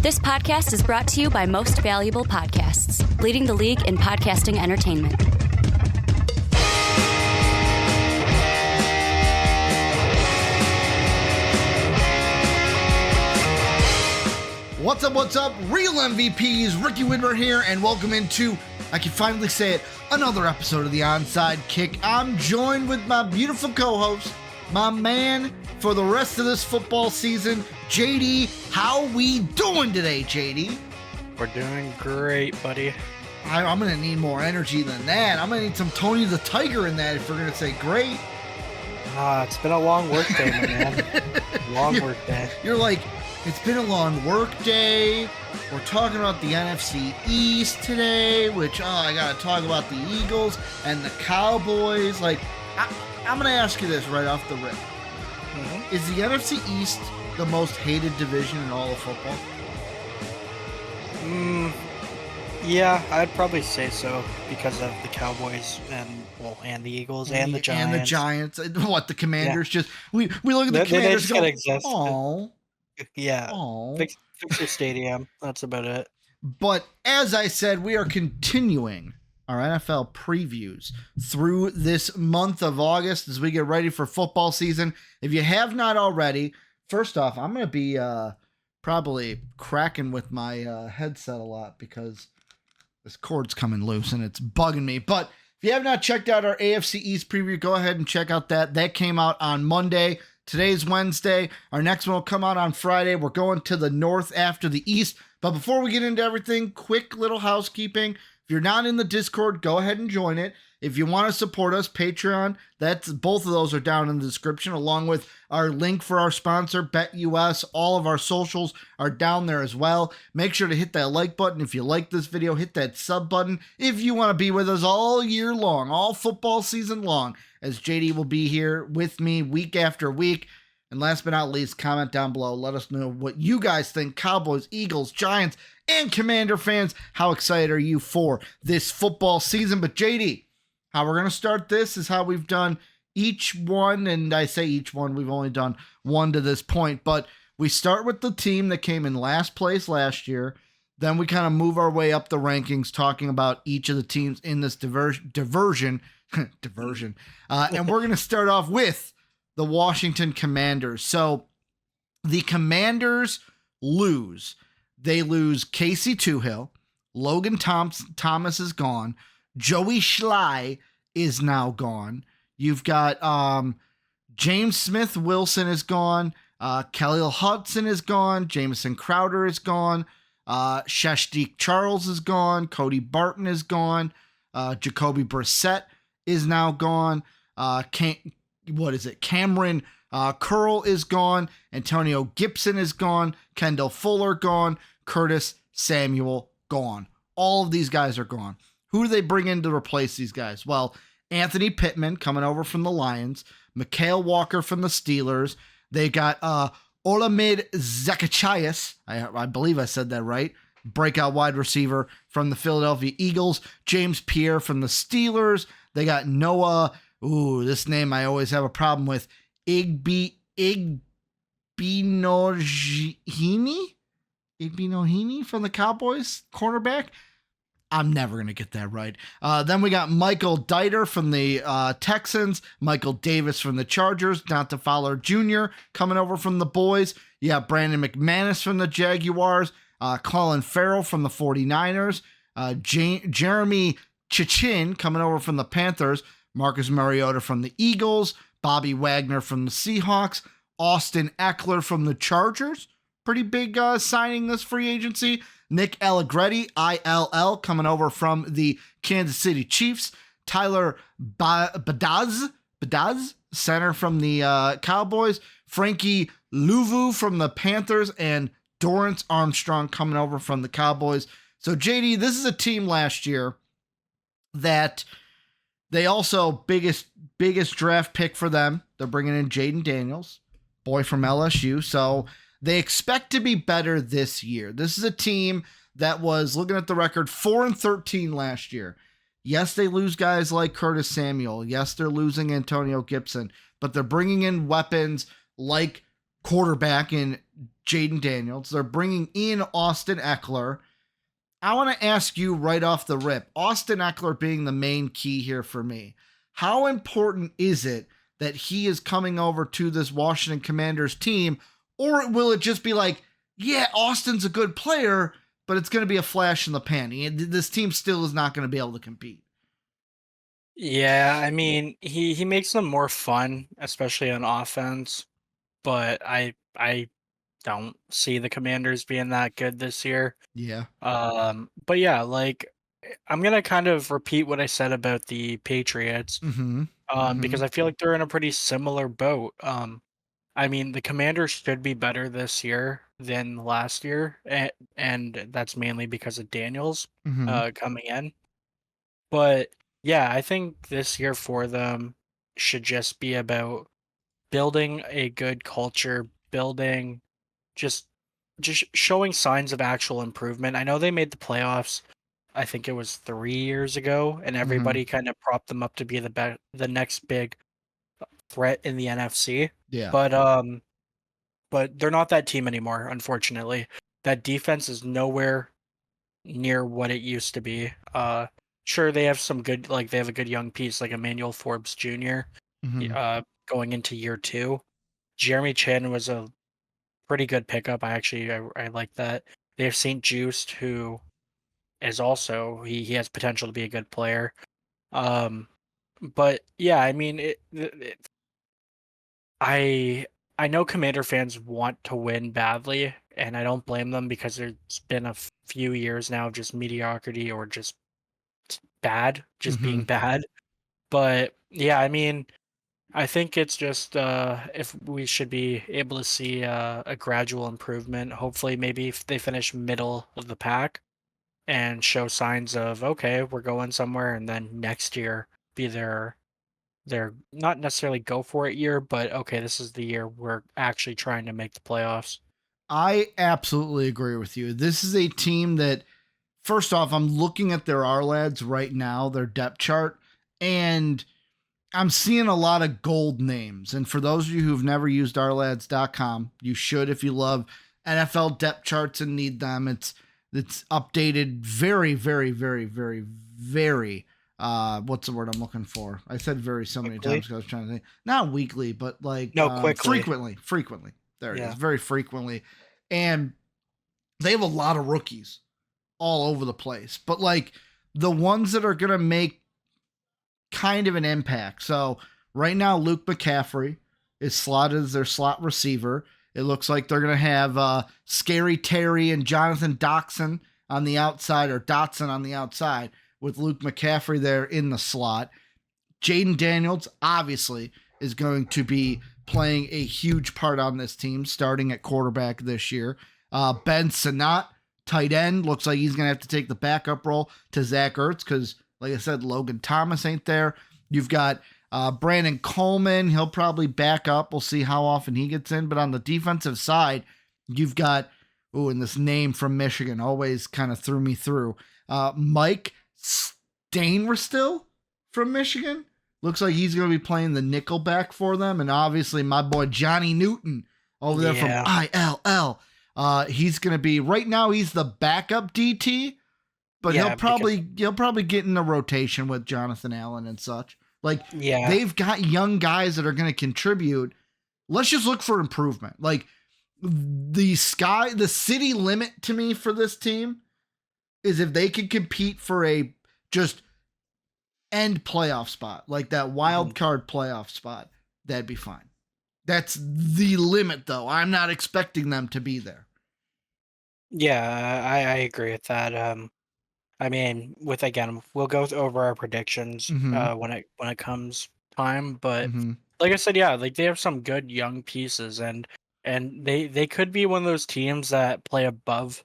This podcast is brought to you by Most Valuable Podcasts, leading the league in podcasting entertainment. What's up, real MVPs, Ricky Widmer here, and welcome into, I can finally say it, another episode of the Onside Kick. I'm joined with my beautiful co-host, my man for the rest of this football season, JD. How we doing today, JD? We're doing great, buddy. I'm going to need more energy than that. I'm going to need some Tony the Tiger in that if we're going to say great. It's been a long work day, my man. Long work day. You're like, it's been a long work day. We're talking about the NFC East today, which, I got to talk about the Eagles and the Cowboys. Like, I'm going to ask you this right off the rip. Mm-hmm. Is the NFC East the most hated division in all of football? Yeah, I'd probably say so because of the Cowboys and the Eagles and the Giants. And the Giants. What, the Commanders? Yeah. Just we look at the Commanders and go, oh. Yeah, fix your stadium. That's about it. But as I said, we are continuing our NFL previews through this month of August as we get ready for football season. If you have not already, first off, I'm going to be probably cracking with my headset a lot because this cord's coming loose and it's bugging me. But if you have not checked out our AFC East preview, go ahead and check out that. That came out on Monday. Today's Wednesday. Our next one will come out on Friday. We're going to the North after the East. But before we get into everything, quick little housekeeping. If you're not in the Discord, go ahead and join it. If you want to support us, Patreon, both of those are down in the description, along with our link for our sponsor, BETUS. All of our socials are down there as well. Make sure to hit that like button. If you like this video, hit that sub button. If you want to be with us all year long, all football season long, as JD will be here with me week after week. And last but not least, comment down below. Let us know what you guys think. Cowboys, Eagles, Giants, and Commander fans. How excited are you for this football season? But JD, how we're going to start this is how we've done each one. And I say each one, we've only done one to this point. But we start with the team that came in last place last year. Then we kind of move our way up the rankings, talking about each of the teams in this diversion. And we're going to start off with the Washington Commanders. So the Commanders lose. They lose Casey Toohill. Logan Thomas is gone. Joey Schley is now gone. You've got James Smith Wilson is gone. Khalil Hudson is gone. Jamison Crowder is gone. Shashdik Charles is gone. Cody Barton is gone. Jacoby Brissett is now gone. Cameron Curl is gone. Antonio Gibson is gone. Kendall Fuller gone. Curtis Samuel gone. All of these guys are gone. Who do they bring in to replace these guys? Well, Anthony Pittman coming over from the Lions. Mikael Walker from the Steelers. They got Olamide Zacchaeus. I believe I said that right. Breakout wide receiver from the Philadelphia Eagles. James Pierre from the Steelers. They got Noah. This name I always have a problem with. Igbinoghene from the Cowboys, cornerback. I'm never going to get that right. Then we got Michael Dieter from the Texans, Michael Davis from the Chargers, Dante Fowler Jr. coming over from the boys. You got Brandon McManus from the Jaguars, Colin Farrell from the 49ers, Jeremy Chichin coming over from the Panthers, Marcus Mariota from the Eagles, Bobby Wagner from the Seahawks, Austin Eckler from the Chargers. Pretty big signing this free agency. Nick Allegretti, ILL, coming over from the Kansas City Chiefs. Tyler Badaz, center from the Cowboys. Frankie Louvu from the Panthers. And Dorrance Armstrong coming over from the Cowboys. So, JD, this is a team last year that they also, biggest draft pick for them. They're bringing in Jaden Daniels, boy from LSU. So they expect to be better this year. This is a team that was, looking at the record, 4-13 last year. Yes, they lose guys like Curtis Samuel. Yes, they're losing Antonio Gibson, but they're bringing in weapons like quarterback in Jaden Daniels. They're bringing in Austin Eckler. I want to ask you right off the rip, Austin Eckler being the main key here for me. How important is it that he is coming over to this Washington Commanders team? Or will it just be like, yeah, Austin's a good player, but it's going to be a flash in the pan. This team still is not going to be able to compete. Yeah, I mean, he makes them more fun, especially on offense, but I don't see the Commanders being that good this year. Yeah. But yeah, like I'm gonna kind of repeat what I said about the Patriots, Mm-hmm. Mm-hmm. because I feel like they're in a pretty similar boat. I mean, the Commanders should be better this year than last year, and that's mainly because of Daniels Mm-hmm. coming in. But yeah, I think this year for them should just be about building a good culture, building just just showing signs of actual improvement. I know they made the playoffs. I think it was 3 years ago, and Mm-hmm. everybody kind of propped them up to be the next big threat in the NFC. Yeah. But but they're not that team anymore, unfortunately. That defense is nowhere near what it used to be. Sure, they have some good, like they have a good young piece like Emmanuel Forbes Jr. Mm-hmm. Going into year two. Jeremy Chin was a pretty good pickup. I like that. They have St. Just, who is also he has potential to be a good player. Um, but yeah, I mean I I know Commander fans want to win badly, and I don't blame them because there's been a few years now of just mediocrity or just bad, just Mm-hmm. being bad. But yeah, I mean, I think it's just if we should be able to see a gradual improvement. Hopefully, maybe if they finish middle of the pack and show signs of okay, we're going somewhere, and then next year be their not necessarily go for it year, but okay, this is the year we're actually trying to make the playoffs. I absolutely agree with you. This is a team that, first off, I'm looking at their R lads right now, their depth chart, and I'm seeing a lot of gold names. And for those of you who've never used ourlads.com, you should if you love NFL depth charts and need them. It's updated very, very, very, very, very what's the word I'm looking for? I said very so many Quickly? times because I was trying to think. Not weekly, but like No, quickly. frequently. There it is. Yeah. Very frequently. And they have a lot of rookies all over the place. But like the ones that are gonna make kind of an impact. So right now, Luke McCaffrey is slotted as their slot receiver. It looks like they're going to have Scary Terry and Jonathan Dotson on the outside, or Dotson on the outside, with Luke McCaffrey there in the slot. Jaden Daniels, obviously, is going to be playing a huge part on this team, starting at quarterback this year. Ben Sinnott, tight end, looks like he's going to have to take the backup role to Zach Ertz because, like I said, Logan Thomas ain't there. You've got Brandon Coleman. He'll probably back up. We'll see how often he gets in. But on the defensive side, you've got, and this name from Michigan always kind of threw me through. Mike Stainristil from Michigan. Looks like he's going to be playing the nickelback for them. And obviously my boy Johnny Newton over there from ILL. He's going to be, right now he's the backup DT, but Yeah, he'll probably get in a rotation with Jonathan Allen and such. Like yeah. they've got young guys that are going to contribute. Let's just look for improvement. Like the city limit to me for this team is if they can compete for a just end playoff spot, like that wild card playoff spot, that'd be fine. That's the limit, though. I'm not expecting them to be there. Yeah, I agree with that. I mean, we'll go over our predictions Mm-hmm. when it comes time. But Mm-hmm. like I said, yeah, like they have some good young pieces, and they could be one of those teams that play above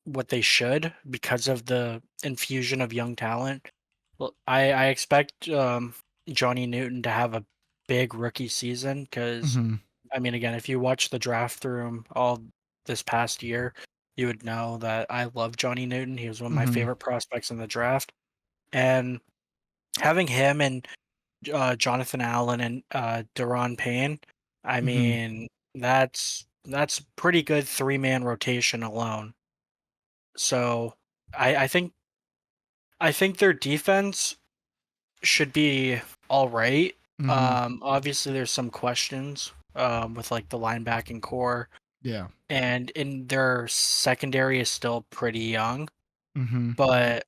what they should because of the infusion of young talent. Well, I expect Johnny Newton to have a big rookie season because Mm-hmm. I mean, again, if you watch the draft room all this past year, you would know that I love Johnny Newton. He was one of my Mm-hmm. favorite prospects in the draft, and having him and Jonathan Allen and Deron Payne, I Mm-hmm. mean, That's pretty good 3-man rotation alone. So I, I think I think their defense should be all right. Mm-hmm. Obviously there's some questions with like the linebacking core, Yeah. and in their secondary is still pretty young. Mm-hmm. But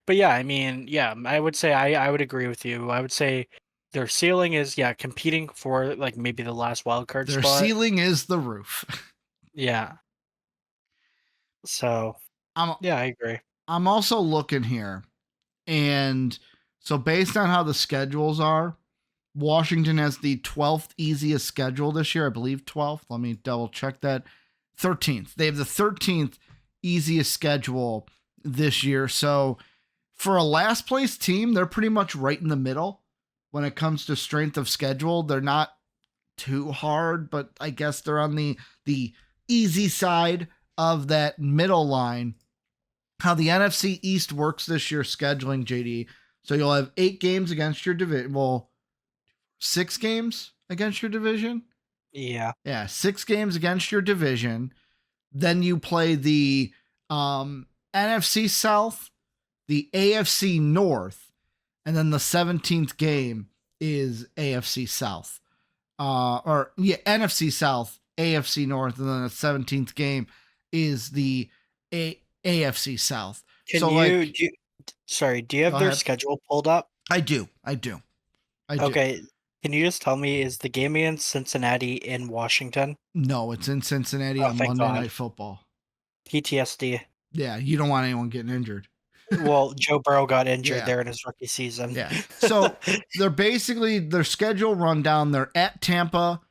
yeah, I mean, yeah, I would say I would agree with you. I would say their ceiling is, yeah, competing for like maybe the last wild card Their spot. ceiling is the roof. Yeah. So I'm yeah, I agree. I'm also looking here, and so based on how the schedules are, Washington has the 12th easiest schedule this year, I believe 12th. Let me double check that. 13th. They have the 13th easiest schedule this year. So for a last place team, they're pretty much right in the middle when it comes to strength of schedule. They're not too hard, but I guess they're on the easy side of that middle line. How the NFC East works this year scheduling, JD. So you'll have 8 games against your division. Well, 6 games against your division. Yeah. Yeah, 6 games against your division. Then you play the NFC South, the AFC North, and then the 17th game is AFC South. NFC South, AFC North, and then the 17th game is the AFC South. Can So you, like, do you have go their ahead. schedule pulled up? I do. Okay. Can you just tell me, is the game against Cincinnati in Washington? No, it's in Cincinnati Oh, on thank Monday God. Night Football. PTSD. Yeah, you don't want anyone getting injured. Well, Joe Burrow got injured Yeah. there in his rookie season. Yeah. So they're basically their schedule rundown. They're at Tampa,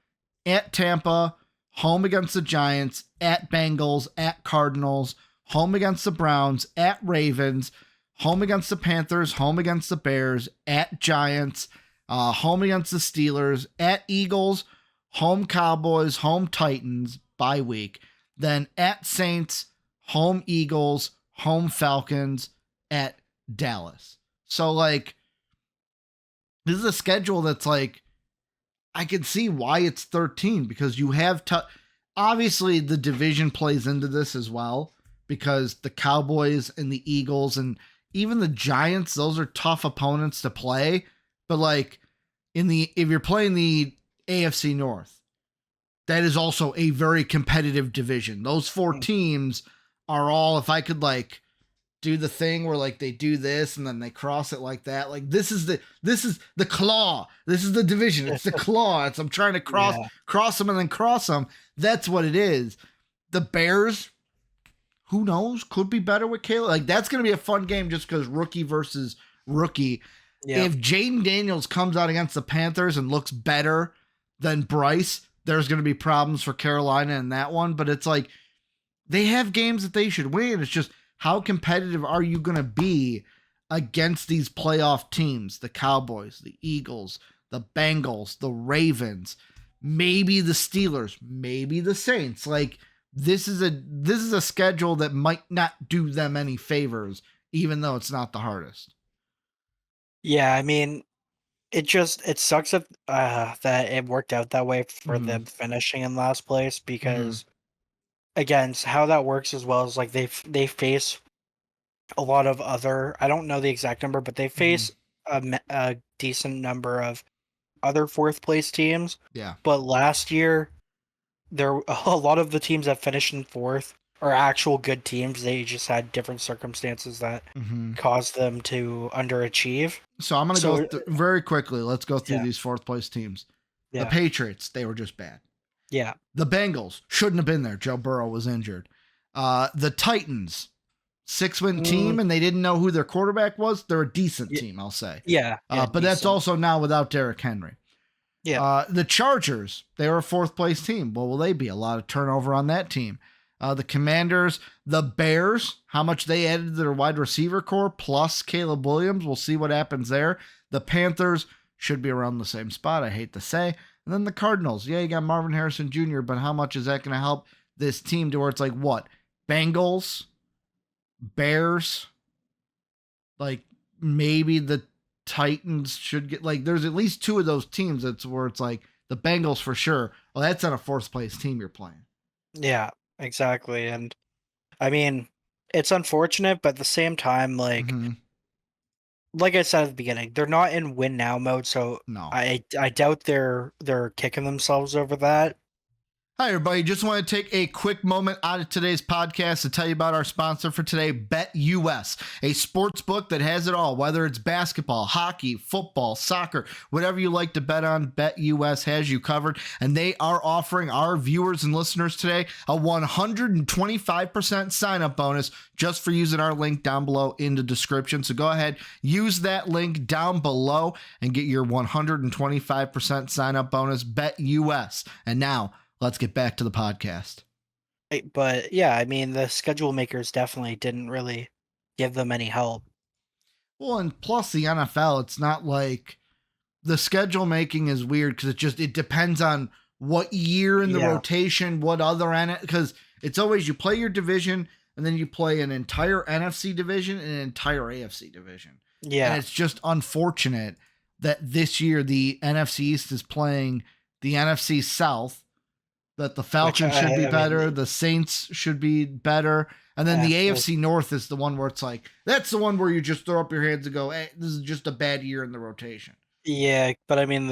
home against the Giants, at Bengals, at Cardinals, home against the Browns, at Ravens, home against the Panthers, home against the Bears, at Giants, home against the Steelers, at Eagles, home Cowboys, home Titans, bye week. Then at Saints, home Eagles, home Falcons, at Dallas. So like this is a schedule that's like I can see why it's 13 because you have obviously the division plays into this as well because the Cowboys and the Eagles and even the Giants, those are tough opponents to play. But like if you're playing the AFC North, that is also a very competitive division. Those 4 teams are all, if I could like do the thing where like they do this and then they cross it like that. Like this is the claw. This is the division. It's the claw. I'm trying to cross them and then cross them. That's what it is. The Bears, who knows, could be better with Caleb. Like that's going to be a fun game just because rookie versus rookie. Yeah. If Jaden Daniels comes out against the Panthers and looks better than Bryce, there's going to be problems for Carolina in that one. But it's like they have games that they should win. It's just how competitive are you going to be against these playoff teams? The Cowboys, the Eagles, the Bengals, the Ravens, maybe the Steelers, maybe the Saints. Like this is a schedule that might not do them any favors, even though it's not the hardest. Yeah, I mean, it sucks that it worked out that way for them finishing in last place because again, how that works as well is like they face a lot of other, I don't know the exact number, but they face a decent number of other 4th place teams. Yeah. But last year, a lot of the teams that finished in 4th are actual good teams. They just had different circumstances that caused them to underachieve. So I'm going to go very quickly. Let's go through these 4th place teams. Yeah. The Patriots, they were just bad. Yeah. The Bengals shouldn't have been there. Joe Burrow was injured. The Titans, 6-win team, and they didn't know who their quarterback was. They're a decent team, I'll say. Yeah. But that's also now without Derrick Henry. Yeah. The Chargers, they were a 4th place team. What will they be? A lot of turnover on that team. The Commanders, the Bears, how much they added to their wide receiver core, plus Caleb Williams. We'll see what happens there. The Panthers should be around the same spot, I hate to say. And then the Cardinals. Yeah, you got Marvin Harrison Jr., but how much is that going to help this team to where it's like what? Bengals, Bears, like maybe the Titans should get, like there's at least 2 of those teams that's where it's like the Bengals for sure well, that's on a fourth place team you're playing. Yeah, exactly. And I mean, it's unfortunate, but at the same time, Mm-hmm. like I said at the beginning, they're not in win now mode, so No. I doubt they're kicking themselves over that. Hi, everybody. Just want to take a quick moment out of today's podcast to tell you about our sponsor for today, BETUS, a sports book that has it all, whether it's basketball, hockey, football, soccer, whatever you like to bet on, BETUS has you covered. And they are offering our viewers and listeners today a 125% sign-up bonus just for using our link down below in the description. So go ahead, use that link down below and get your 125% sign-up bonus, BETUS. And now, let's get back to the podcast. But yeah, I mean, the schedule makers definitely didn't really give them any help. Well, and plus the NFL, it's not like the schedule making is weird because it depends on what year in the rotation, what other because it's always you play your division and then you play an entire NFC division and an entire AFC division. Yeah. And it's just unfortunate that this year the NFC East is playing the NFC South, that the Falcons should be better, the Saints should be better, and then the AFC North is the one where it's like, that's the one where you just throw up your hands and go, hey, this is just a bad year in the rotation. Yeah, but I mean,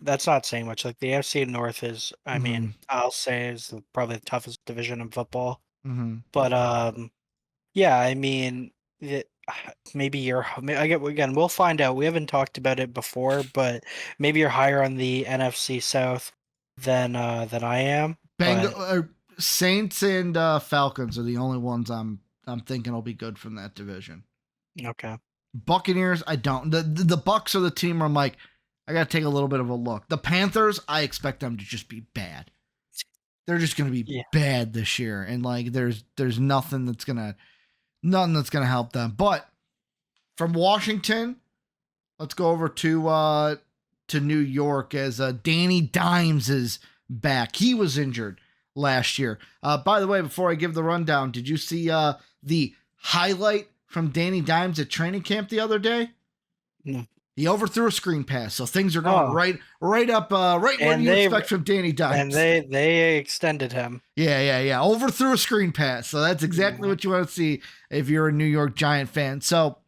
that's not saying much. Like the AFC North is, I mean, I'll say is probably the toughest division in football. Mm-hmm. But yeah, I mean, maybe again, we'll find out. We haven't talked about it before, but maybe you're higher on the NFC South than I am. Saints and Falcons are the only ones I'm thinking will be good from that division. Okay. Buccaneers, I don't. The Bucs are the team where I'm like, I got to take a little bit of a look. The Panthers, I expect them to just be bad. They're just going to be bad this year, and like there's nothing that's gonna help them. But from Washington, let's go over to New York as Danny Dimes is back. He was injured last year. By the way, before I give the rundown, did you see the highlight from Danny Dimes at training camp the other day? No. He overthrew a screen pass, so things are going right up what you expect from Danny Dimes. And they extended him. Yeah. Overthrew a screen pass, so that's exactly what you want to see if you're a New York Giant fan. So,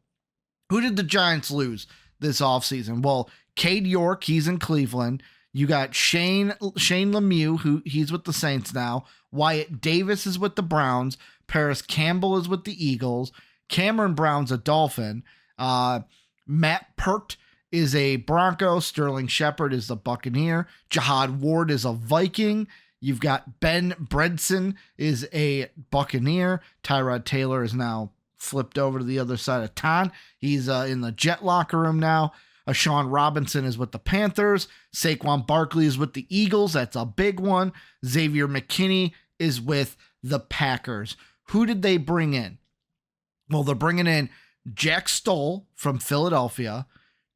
who did the Giants lose this offseason? Well, Cade York, he's in Cleveland. You got Shane Lemieux, he's with the Saints now. Wyatt Davis is with the Browns. Paris Campbell is with the Eagles. Cameron Brown's a Dolphin. Matt Pert is a Bronco. Sterling Shepard is the Buccaneer. Jihad Ward is a Viking. You've got Ben Bredson is a Buccaneer. Tyrod Taylor is now flipped over to the other side of town. He's in the Jet locker room now. Sean Robinson is with the Panthers. Saquon Barkley is with the Eagles. That's a big one. Xavier McKinney is with the Packers. Who did they bring in? Well, they're bringing in Jack Stoll from Philadelphia,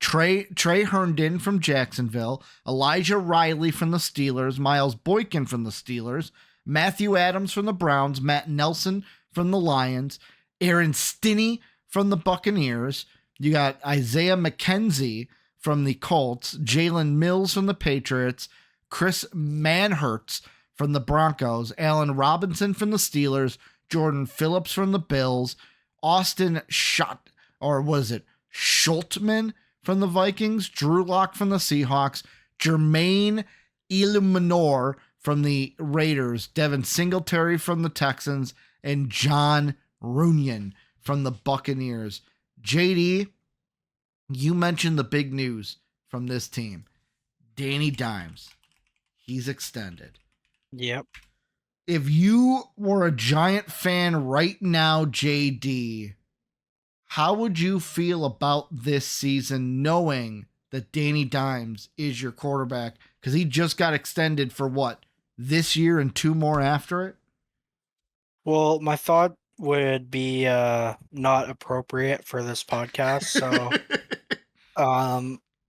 Trey Herndon from Jacksonville, Elijah Riley from the Steelers, Miles Boykin from the Steelers, Matthew Adams from the Browns, Matt Nelson from the Lions, Aaron Stinney from the Buccaneers. You got Isaiah McKenzie from the Colts, Jalen Mills from the Patriots, Chris Manhertz from the Broncos, Allen Robinson from the Steelers, Jordan Phillips from the Bills, Austin Schultman from the Vikings, Drew Lock from the Seahawks, Jermaine Illuminor from the Raiders, Devin Singletary from the Texans, and John Runyan from the Buccaneers. JD, you mentioned the big news from this team. Danny Dimes. He's extended. Yep. If you were a Giant fan right now, JD, how would you feel about this season knowing that Danny Dimes is your quarterback? Because he just got extended for what? This year and 2 more after it? Well, my thought would be not appropriate for this podcast. So,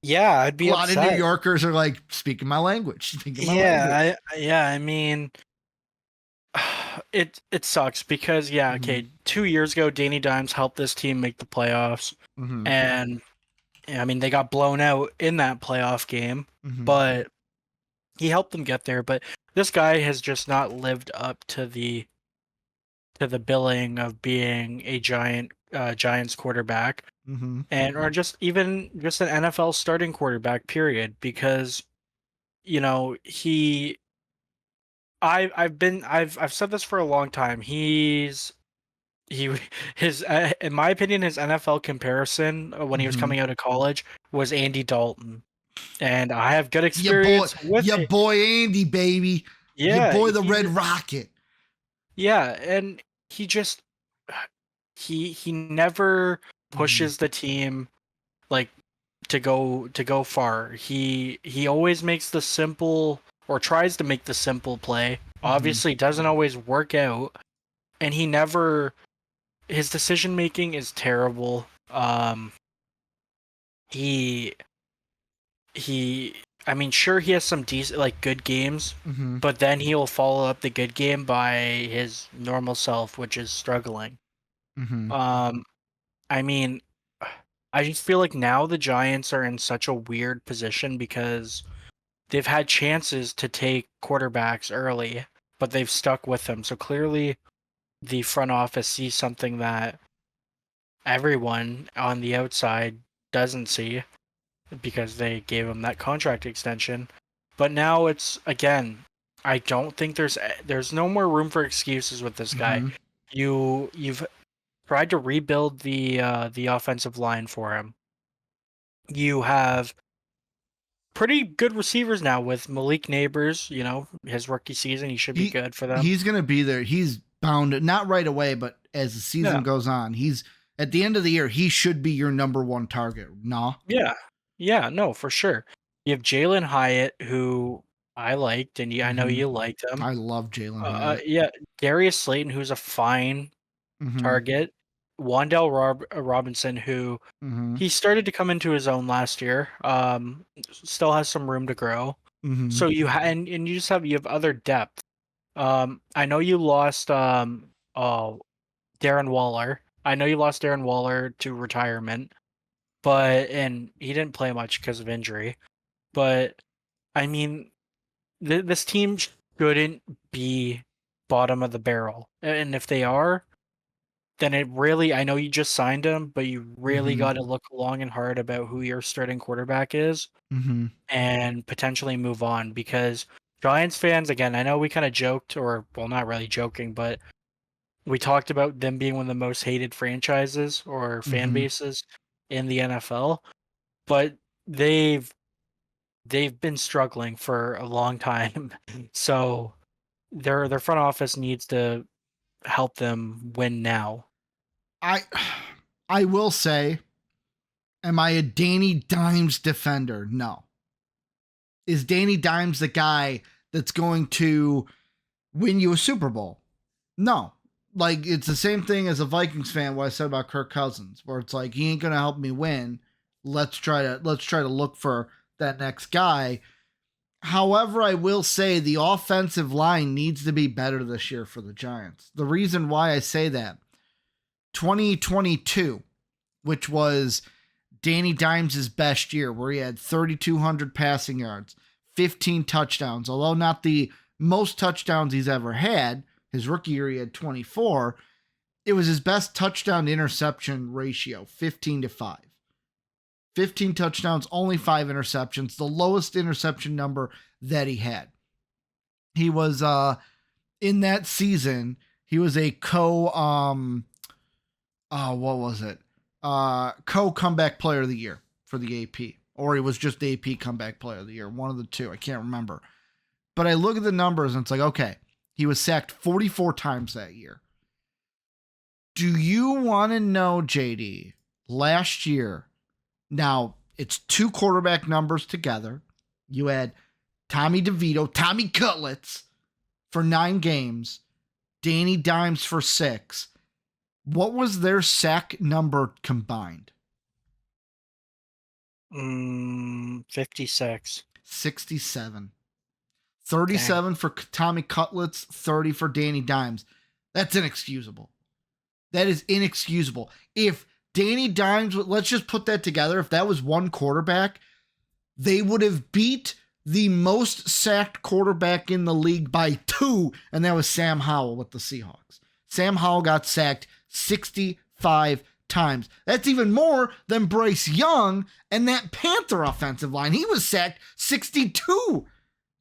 yeah, I'd be upset. A lot of New Yorkers are like, speaking my language. I mean, it sucks because, okay, 2 years ago, Danny Dimes helped this team make the playoffs. And, I mean, they got blown out in that playoff game. But he helped them get there, but this guy has just not lived up to the billing of being a Giants quarterback, Mm-hmm. and or just even just an NFL starting quarterback, period. Because you know I've said this for a long time. He his in my opinion, his NFL comparison when he was Mm-hmm. coming out of college was Andy Dalton, and I have good experience with Your it. boy Andy, baby. Your Yeah, boy the Red Rocket. yeah, and he just he never Mm-hmm. pushes the team like to go far. He always makes the simple or tries to make the simple play. Mm-hmm. Obviously doesn't always work out, and he never his decision making is terrible. He he I mean sure he has some decent like good games, Mm-hmm. but then he'll follow up the good game by his normal self, which is struggling. Mm-hmm. Um I mean, I just feel like now the Giants are in such a weird position because they've had chances to take quarterbacks early, but they've stuck with them. So clearly the front office sees something that everyone on the outside doesn't see because they gave him that contract extension. But now it's again, I don't think there's no more room for excuses with this guy. Mm-hmm. You've tried to rebuild the offensive line for him. You have pretty good receivers now with Malik Neighbors. You know, his rookie season, he should be good for them. He's gonna be there. He's bound not right away, but as the season Yeah, goes on, he's at the end of the year, he should be your number one target. Nah. yeah, yeah. No, for sure. You have Jalen Hyatt, who I liked, and I know Mm-hmm. you liked him. I love Jalen Hyatt. Yeah, Darius Slayton, who's a fine Mm-hmm. target. Wandell Robinson, who Mm-hmm. he started to come into his own last year. Still has some room to grow. Mm-hmm. So and you have other depth. I know you lost Darren Waller. I know you lost Darren Waller to retirement, and he didn't play much because of injury. But I mean, this team shouldn't be bottom of the barrel, and if they are, then it really, I know you just signed him, but you really Mm-hmm. got to look long and hard about who your starting quarterback is Mm-hmm. and potentially move on because Giants fans, again, I know we kind of joked, or well, not really joking, but we talked about them being one of the most hated franchises or fan Mm-hmm. bases in the NFL, but they've been struggling for a long time. So their front office needs to help them win now. I I will say, am I a Danny Dimes defender? No. Is Danny Dimes the guy that's going to win you a Super Bowl? No. Like it's the same thing as a Vikings fan what I said about Kirk Cousins, where it's like he ain't gonna help me win. Let's try to look for that next guy. However, I will say the offensive line needs to be better this year for the Giants. The reason why I say that, 2022, which was Danny Dimes' best year, where he had 3,200 passing yards, 15 touchdowns, although not the most touchdowns he's ever had. His rookie year, he had 24. It was his best touchdown to interception ratio, 15-5. 15 touchdowns, only 5 interceptions, the lowest interception number that he had. He was in that season, he was a what was it? Co comeback player of the year for the AP. Or he was just the AP comeback player of the year. One of the two. I can't remember. But I look at the numbers and it's like, okay, he was sacked 44 times that year. Do you want to know, JD, last year, now it's two quarterback numbers together. You had Tommy DeVito, Tommy Cutlets for 9 games, Danny Dimes for 6. What was their sack number combined? 56. 67. Dang. 37 for Tommy Cutlets, 30 for Danny Dimes. That's inexcusable. That is inexcusable. If Danny Dimes, let's just put that together. If that was one quarterback, they would have beat the most sacked quarterback in the league by 2, and that was Sam Howell with the Seahawks. Sam Howell got sacked 65 times. That's even more than Bryce Young and that Panther offensive line. He was sacked 62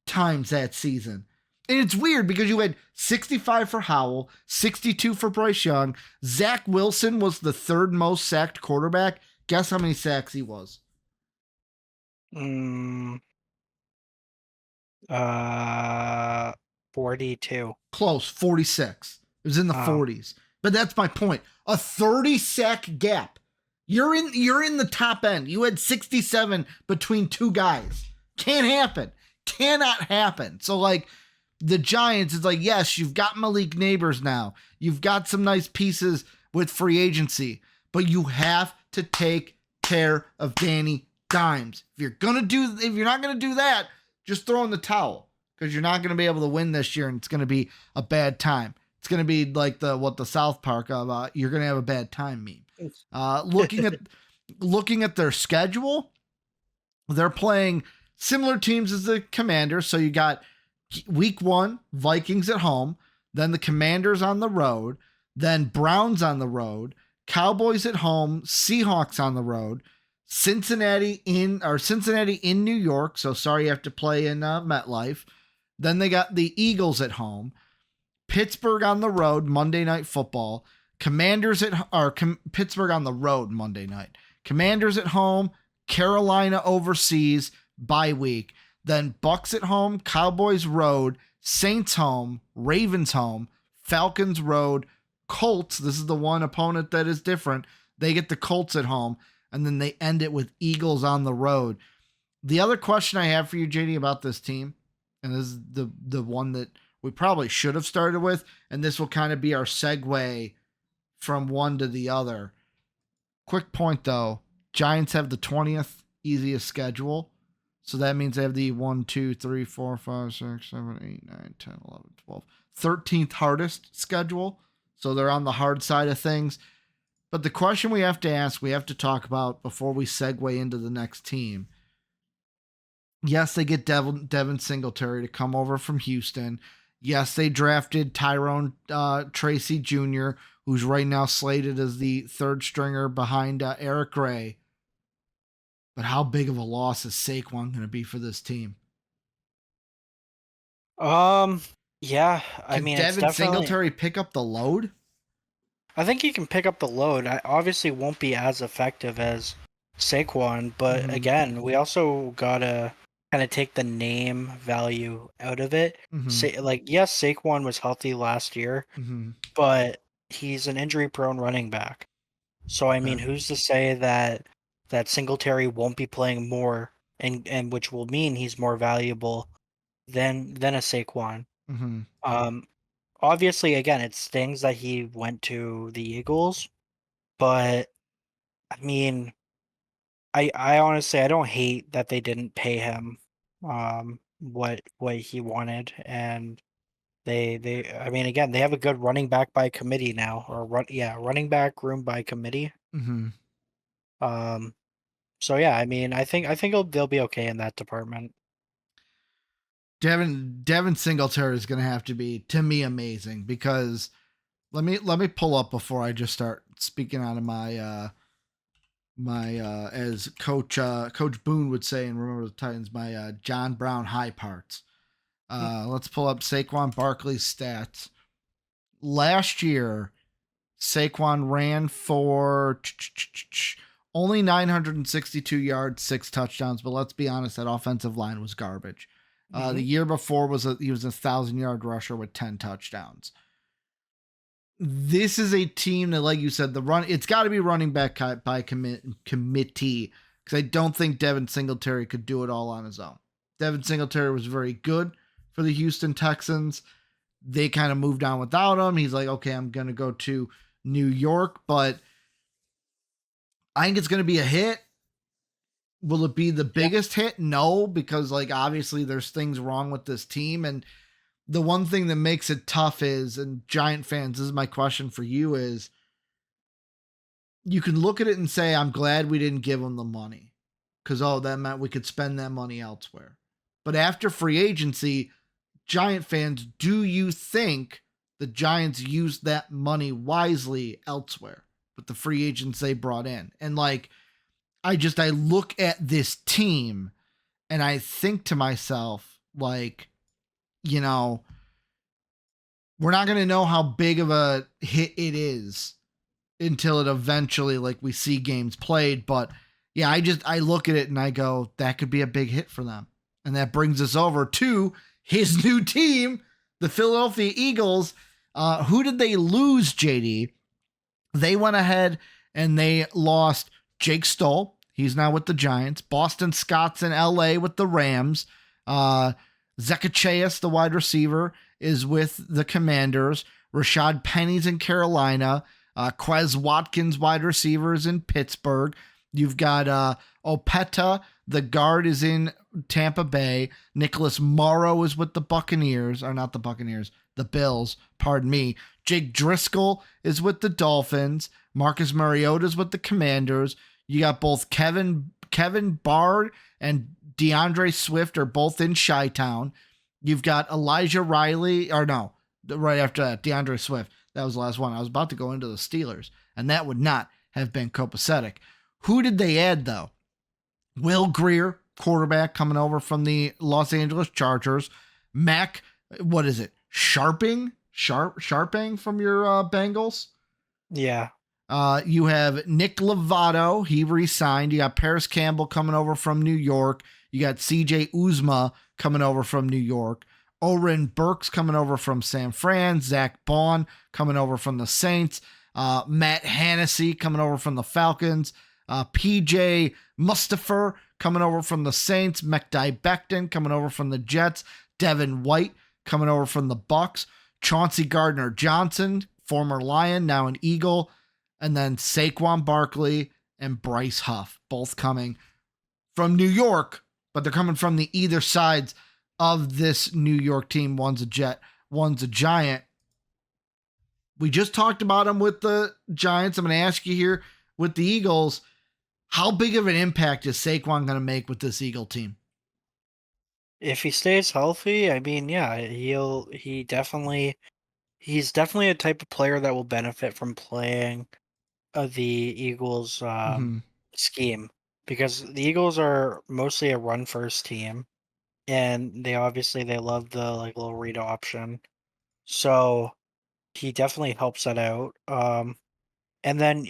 times that season. And it's weird because you had 65 for Howell, 62 for Bryce Young. Zach Wilson was the 3rd most sacked quarterback. Guess how many sacks he was? 42. Close, 46. It was in the 40s. But that's my point. A 30 sack gap. You're in the top end. You had 67 between 2 guys. Can't happen. Cannot happen. So like the Giants, it's like, yes, you've got Malik Neighbors now. You've got some nice pieces with free agency, but you have to take care of Danny Dimes. If you're not gonna do that, just throw in the towel, because you're not gonna be able to win this year, and it's gonna be a bad time. It's gonna be like the South Park of you're gonna have a bad time meme. Looking at their schedule, they're playing similar teams as the Commanders. So you got week 1, Vikings at home, then the Commanders on the road, then Browns on the road, Cowboys at home, Seahawks on the road, Cincinnati in New York. So sorry, you have to play in MetLife. Then they got the Eagles at home, Pittsburgh on the road, Monday Night Football, Pittsburgh on the road Monday night, Commanders at home, Carolina overseas, bye week. Then Bucks at home, Cowboys road, Saints home, Ravens home, Falcons road, Colts. This is the one opponent that is different. They get the Colts at home, and then they end it with Eagles on the road. The other question I have for you, JD, about this team, and this is the one that we probably should have started with, and this will kind of be our segue from one to the other. Quick point, though. Giants have the 20th easiest schedule. So that means they have the 1, 2, 3, 4, 5, 6, 7, 8, 9, 10, 11, 12, 13th hardest schedule. So they're on the hard side of things. But the question we have to talk about before we segue into the next team. Yes, they get Devin Singletary to come over from Houston. Yes, they drafted Tyrone Tracy Jr., who's right now slated as the 3rd stringer behind Eric Gray. But how big of a loss is Saquon going to be for this team? Yeah, I mean, Devin it's definitely... Singletary pick up the load? I think he can pick up the load. I obviously won't be as effective as Saquon, but again, we also gotta kind of take the name value out of it. Yes, Saquon was healthy last year, but he's an injury-prone running back. So I mean, who's to say that Singletary won't be playing more, and which will mean he's more valuable than a Saquon. Obviously, again, it stings that he went to the Eagles, but I mean, I honestly, I don't hate that they didn't pay him what he wanted, and they I mean, again, they have a good running back by committee now, or running back room by committee. So yeah, I mean, I think they'll be okay in that department. Devin Singletary is going to have to be, to me, amazing, because let me pull up before I just start speaking out of my as Coach Boone would say, and Remember the Titans, my John Brown high parts. Let's pull up Saquon Barkley's stats. Last year, Saquon ran for only 962 yards, 6 touchdowns, but let's be honest, that offensive line was garbage. The year before he was a 1,000-yard rusher with 10 touchdowns. This is a team that, like you said, it's got to be running back by committee, because I don't think Devin Singletary could do it all on his own. Devin Singletary was very good for the Houston Texans. They kind of moved on without him. He's like, okay, I'm going to go to New York, but I think it's going to be a hit. Will it be the biggest hit? No, because obviously there's things wrong with this team. And the one thing that makes it tough is, and Giant fans, this is my question for you, is you can look at it and say, I'm glad we didn't give them the money, because, that meant we could spend that money elsewhere. But after free agency, Giant fans, do you think the Giants used that money wisely elsewhere with the free agents they brought in? And like, I look at this team and I think to myself, like, you know, we're not going to know how big of a hit it is until it eventually, like, we see games played. But yeah, I look at it and I go, that could be a big hit for them. And that brings us over to his new team, the Philadelphia Eagles. Who did they lose, JD? They went ahead and they lost Jake Stoll. He's now with the Giants. Boston Scott's in LA with the Rams. Zacchaeus, the wide receiver, is with the Commanders. Rashad Penny's in Carolina. Quez Watkins, wide receivers, in Pittsburgh. You've got Opeta, the guard, is in Tampa Bay. Nicholas Morrow is with the Buccaneers, or not the Buccaneers, the Bills, pardon me. Jake Driscoll is with the Dolphins. Marcus Mariota is with the Commanders. You got both Kevin Bard and DeAndre Swift are both in Chi-Town. You've got Elijah Riley, or no, right after that, DeAndre Swift. That was the last one. I was about to go into the Steelers, and that would not have been copacetic. Who did they add, though? Will Grier, quarterback, coming over from the Los Angeles Chargers. Mac, what is it? Sharping from your Bengals? Yeah. You have Nick Lovato. He re-signed. You got Paris Campbell coming over from New York. You got CJ Uzma coming over from New York. Oren Burks coming over from San Fran. Zach Bond coming over from the Saints. Matt Hennessy coming over from the Falcons. PJ Mustipher coming over from the Saints. Mekhi Becton coming over from the Jets. Devin White coming over from the Bucks. Chauncey Gardner-Johnson, former Lion, now an Eagle. And then Saquon Barkley and Bryce Huff, both coming from New York, but they're coming from the either sides of this New York team. One's a Jet, one's a Giant. We just talked about them with the Giants. I'm going to ask you here with the Eagles, how big of an impact is Saquon going to make with this Eagle team? If he stays healthy, I mean, yeah, he's definitely a type of player that will benefit from playing the Eagles scheme, because the Eagles are mostly a run first team, and they love the like little read option. So he definitely helps that out. And then,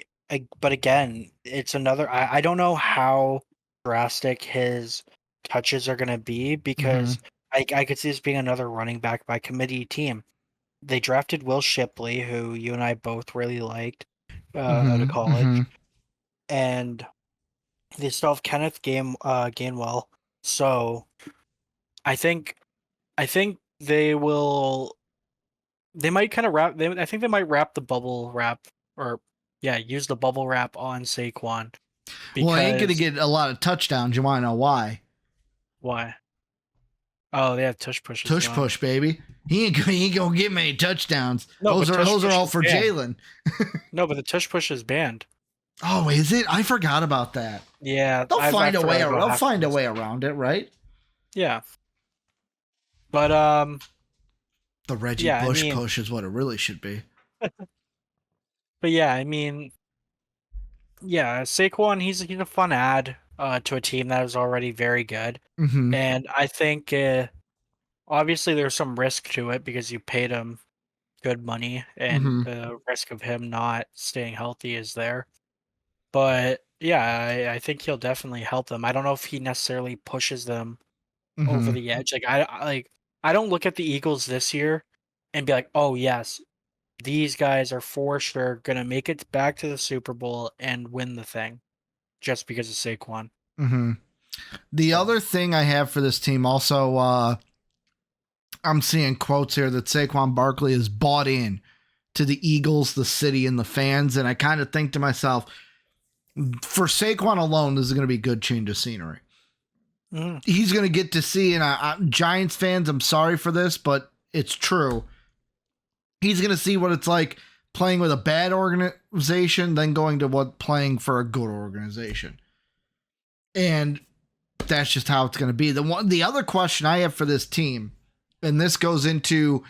but again, it's another. I don't know how drastic his touches are going to be, because I could see this being another running back by committee team. They drafted Will Shipley, who you and I both really liked out of college, and they still have Kenneth Gainwell. So I think they will. They might kind of I think they might wrap the bubble wrap, or use the bubble wrap on Saquon. Well, he ain't going to get a lot of touchdowns. You want to know why? Why? Oh, they have tush push. Tush push, baby. He ain't gonna get many touchdowns. No, those are all for Jalen. No, but the tush push is banned. Oh, is it? I forgot about that. Yeah, they'll find a way around it, right? Yeah. But the Reggie Bush push is what it really should be. But yeah, I mean, yeah, Saquon, he's a fun add to a team that is already very good, and I think obviously there's some risk to it because you paid him good money, and the risk of him not staying healthy is there. But yeah, I think he'll definitely help them. I don't know if he necessarily pushes them over the edge. Like I don't look at the Eagles this year and be like, oh yes, these guys are for sure gonna make it back to the Super Bowl and win the thing, just because of Saquon. The other thing I have for this team also, I'm seeing quotes here that Saquon Barkley is bought in to the Eagles, the city, and the fans, and I kind of think to myself, for Saquon alone, this is going to be a good change of scenery. He's going to get to see, and Giants fans, I'm sorry for this, but it's true. He's going to see what it's like playing with a bad organization, then going to playing for a good organization. And that's just how it's going to be. The other question I have for this team, and this goes into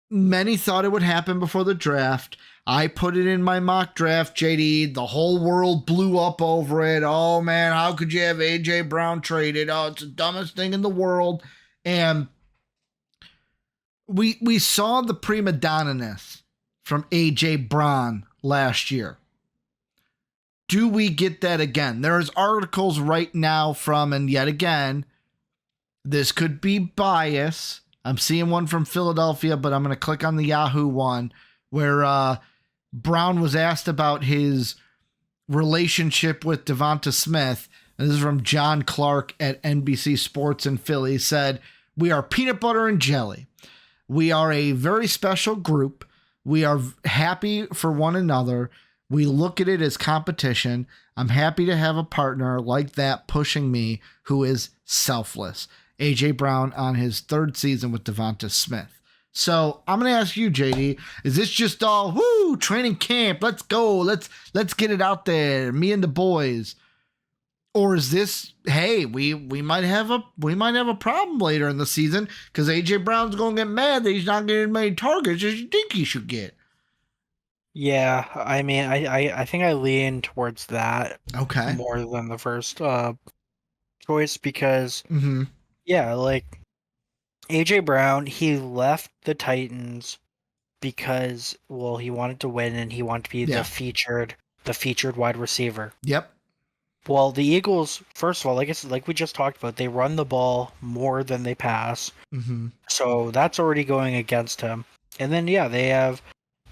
many thought it would happen before the draft. I put it in my mock draft, JD. The whole world blew up over it. Oh, man, how could you have A.J. Brown traded? Oh, it's the dumbest thing in the world. And we saw the prima donna-ness from A.J. Brown last year. Do we get that again? There's articles right now from, and yet again, this could be bias. I'm seeing one from Philadelphia, but I'm going to click on the Yahoo one where Brown was asked about his relationship with Devonta Smith. And this is from John Clark at NBC Sports in Philly. He said, "We are peanut butter and jelly. We are a very special group. We are happy for one another. We look at it as competition. I'm happy to have a partner like that pushing me who is selfless." A.J. Brown on his third season with Devonta Smith. So I'm going to ask you, JD, is this just all, woo, training camp, let's go, let's get it out there, me and the boys? Or is this, hey, we might have a problem later in the season because A.J. Brown's going to get mad that he's not getting as many targets as you think he should get? Yeah, I mean, I think I lean towards that more than the first choice because, yeah, like A.J. Brown, he left the Titans because, well, he wanted to win and he wanted to be the featured wide receiver. Yep. Well, the Eagles, first of all, like we just talked about, they run the ball more than they pass. So that's already going against him. And then, yeah, they have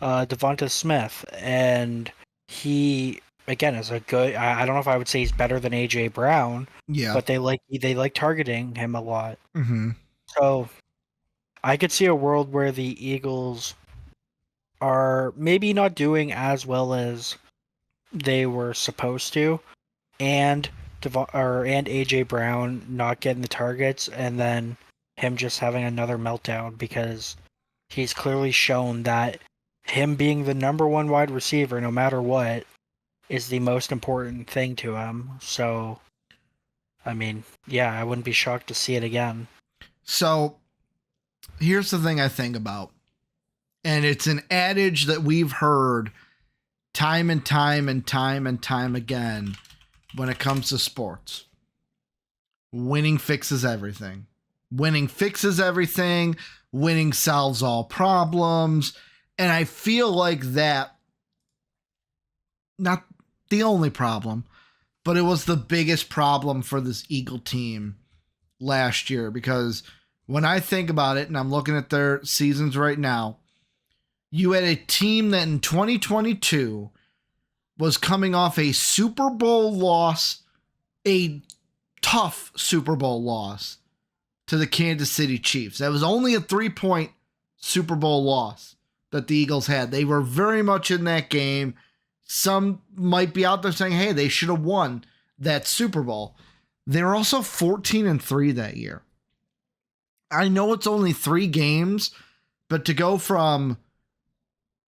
Devonta Smith, and he, again, is a good, I don't know if I would say he's better than A.J. Brown, but they like targeting him a lot. So I could see a world where the Eagles are maybe not doing as well as they were supposed to, and A.J. Brown not getting the targets, and then him just having another meltdown because he's clearly shown that him being the number one wide receiver, no matter what, is the most important thing to him. So, I mean, yeah, I wouldn't be shocked to see it again. So, here's the thing I think about, and it's an adage that we've heard time and time again when it comes to sports. Winning fixes everything. Winning fixes everything. Winning solves all problems. And I feel like that, not the only problem, but it was the biggest problem for this Eagle team last year, because when I think about it and I'm looking at their seasons right now, you had a team that in 2022 was coming off a Super Bowl loss, a tough Super Bowl loss to the Kansas City Chiefs. That was only a 3-point Super Bowl loss that the Eagles had. They were very much in that game. Some might be out there saying, hey, they should have won that Super Bowl. They were also 14-3 that year. I know it's only 3 games, but to go from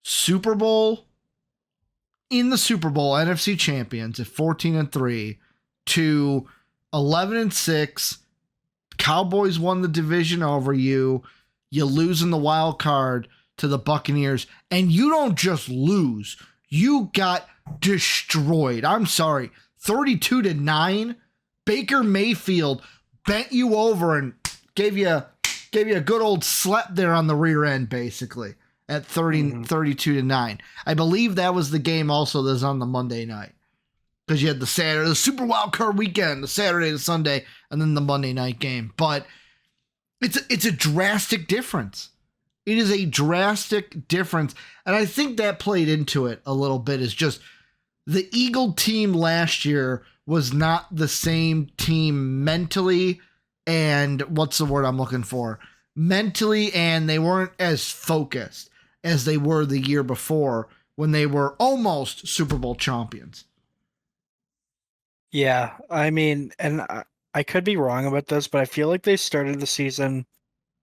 Super Bowl in the Super Bowl, NFC champions at 14-3 to 11-6, Cowboys won the division over you. You lose in the wild card to the Buccaneers, and you don't just lose. You got destroyed. I'm sorry. 32-9. Baker Mayfield bent you over and gave you a good old slap there on the rear end, basically, at 32-9. I believe that was the game also that was on the Monday night, because you had the Super Wild Card weekend, the Saturday, the Sunday, and then the Monday night game. But it's a drastic difference. It is a drastic difference. And I think that played into it a little bit, is just the Eagle team last year was not the same team mentally, and what's the word I'm looking for? Mentally, and they weren't as focused as they were the year before when they were almost Super Bowl champions. Yeah, I mean, and I could be wrong about this, but I feel like they started the season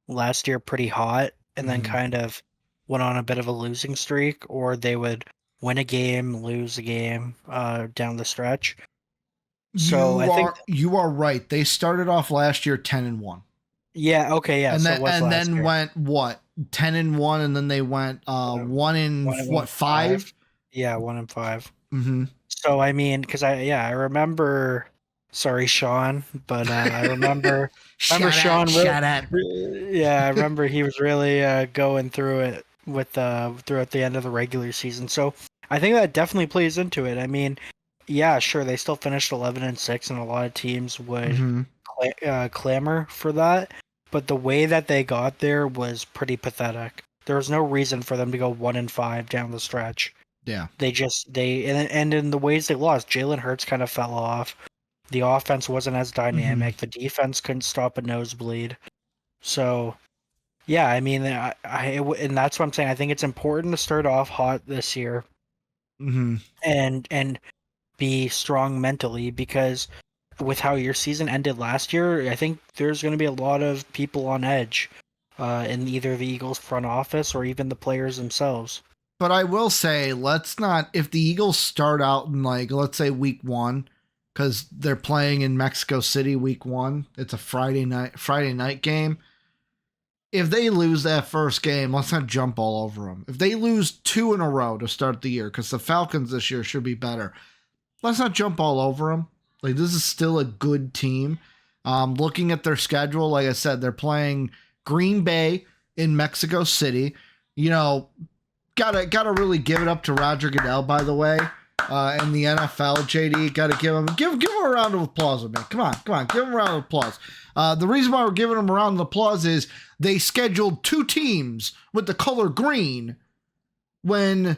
last year pretty hot and then kind of went on a bit of a losing streak, or they would win a game, lose a game down the stretch. So I think you are right. They started off last year 10-1. yeah, okay, yeah. And So then it was and last then year. went what? 10-1, and then they went 1-5? Yeah, 1-5. Mm-hmm. So I mean, because I remember. Sorry, Sean, but I remember Sean. Shut up. Yeah, I remember he was really going through it with throughout the end of the regular season. So I think that definitely plays into it. I mean, yeah, sure, they still finished 11-6, and a lot of teams would Mm-hmm. clamor for that. But the way that they got there was pretty pathetic. There was no reason for them to go 1-5 down the stretch. Yeah. And in the ways they lost, Jalen Hurts kind of fell off. The offense wasn't as dynamic. The defense couldn't stop a nosebleed. So, yeah, I mean, and that's what I'm saying. I think it's important to start off hot this year, Mm-hmm. and be strong mentally, because with how your season ended last year, I think there's going to be a lot of people on edge, in either the Eagles front office or even the players themselves. But I will say, let's not, if the Eagles start out in, like, let's say week 1, because they're playing in Mexico City week 1, it's a Friday night game. If they lose that first game, let's not jump all over them. If they lose 2 in a row to start the year, because the Falcons this year should be better, let's not jump all over them. Like, this is still a good team. Looking at their schedule, like I said, they're playing Green Bay in Mexico City. You know, gotta really give it up to Roger Goodell, by the way, in the NFL. JD, gotta give him a round of applause with me. Come on, give him a round of applause. The reason why we're giving him a round of applause is they scheduled 2 teams with the color green when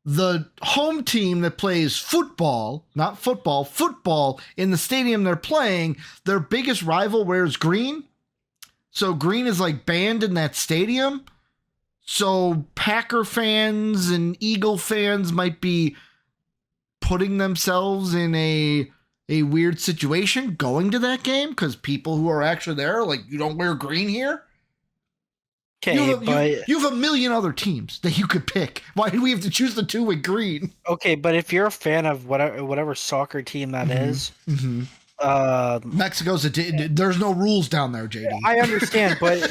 the home team that plays football in the stadium they're playing, their biggest rival wears green. So green is like banned in that stadium. So Packer fans and Eagle fans might be putting themselves in a weird situation going to that game, because people who are actually there are like, you don't wear green here? Okay, you have a million other teams that you could pick. Why do we have to choose the 2 with green? okay, but if you're a fan of whatever soccer team that is, Mexico's there's no rules down there, JD. I understand, but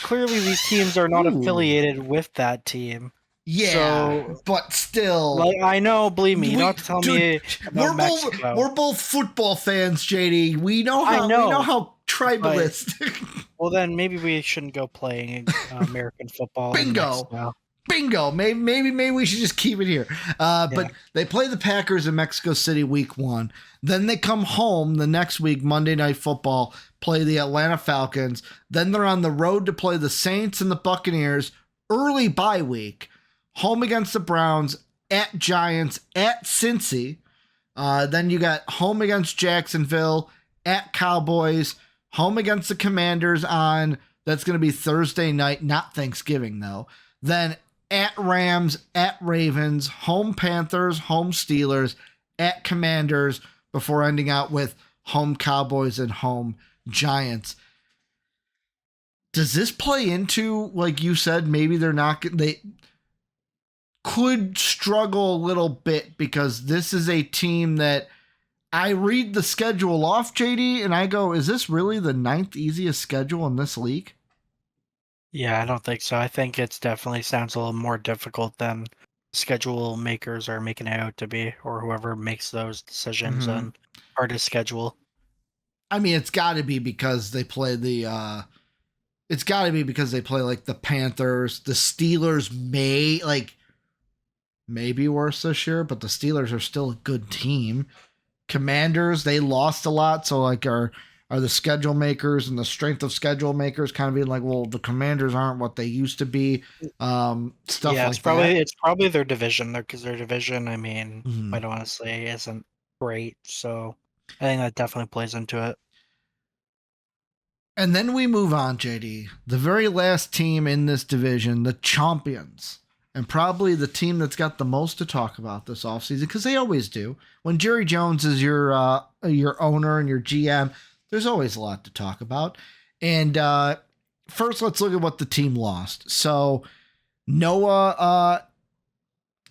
clearly these teams are not affiliated with that team. Yeah, so, but still, like, I know. Believe me, you don't have to tell me about Mexico. We're both football fans, JD. We know how tribalist. Well, then maybe we shouldn't go playing American football. Bingo. Maybe we should just keep it here. But they play the Packers in Mexico City week 1. Then they come home the next week, Monday Night Football, play the Atlanta Falcons. Then they're on the road to play the Saints and the Buccaneers, early bye week. Home against the Browns, at Giants, at Cincy. Then you got home against Jacksonville, at Cowboys, home against the Commanders that's going to be Thursday night, not Thanksgiving though. Then at Rams, at Ravens, home Panthers, home Steelers, at Commanders, before ending out with home Cowboys and home Giants. Does this play into, like you said, maybe they could struggle a little bit, because this is a team that I read the schedule off, JD, and I go, is this really the 9th easiest schedule in this league? Yeah, I don't think so. I think it's definitely sounds a little more difficult than schedule makers are making it out to be, or whoever makes those decisions on hard to schedule. I mean, it's got to be because they play like the Panthers. The Steelers may be worse this year, but the Steelers are still a good team. Commanders, they lost a lot, so like are the schedule makers and the strength of schedule makers kind of being like, well, the Commanders aren't what they used to be. Stuff yeah, like it's probably their division, because their division, I mean, quite honestly, isn't great. So I think that definitely plays into it. And then we move on, JD. The very last team in this division, the champions, and probably the team that's got the most to talk about this offseason, because they always do. When Jerry Jones is your owner and your GM, there's always a lot to talk about. And first, let's look at what the team lost. So Noah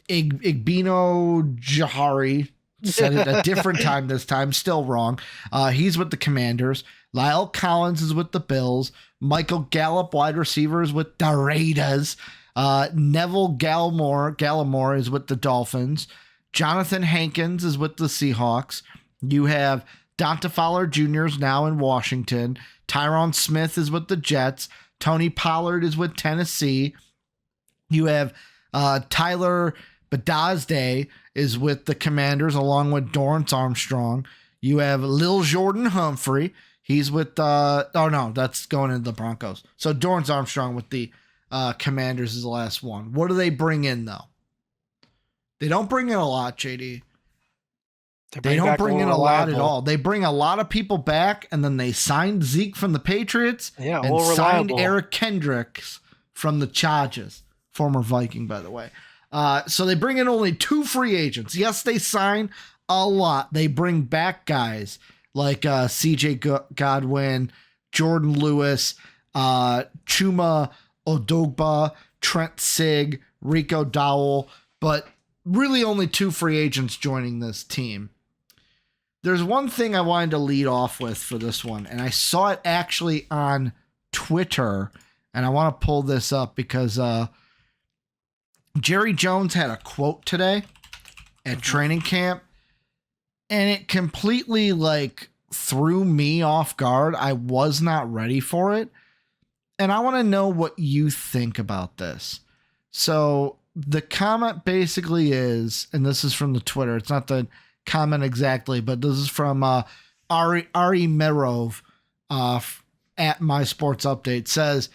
Igbino Jahari, said it a different time this time, still wrong. He's with the Commanders. Lyle Collins is with the Bills. Michael Gallup, wide receiver, is with the Raiders. Neville Gallimore is with the Dolphins. Jonathan Hankins is with the Seahawks. You have Donta Fowler Jr. is now in Washington. Tyron Smith is with the Jets. Tony Pollard is with Tennessee. You have Tyler Badazde is with the Commanders along with Dorrance Armstrong. You have Lil Jordan Humphrey. He's with that's going into the Broncos. So Dorrance Armstrong with the Commanders is the last one. What do they bring in though? They don't bring in a lot, JD. They don't bring in a lot at all. They bring a lot of people back, and then they signed Zeke from the Patriots and signed Eric Kendricks from the Chargers, former Viking, by the way. So they bring in only 2 free agents. Yes, they sign a lot. They bring back guys like CJ Godwin, Jordan Lewis, Chuma Odogba, Trent Sig, Rico Dowell, but really only 2 free agents joining this team. There's one thing I wanted to lead off with for this one, and I saw it actually on Twitter, and I want to pull this up because Jerry Jones had a quote today at training camp, and it completely threw me off guard. I was not ready for it, and I want to know what you think about this. So the comment basically is, and this is from the Twitter, it's not the comment exactly, but this is from Ari Merov at My Sports Update. Says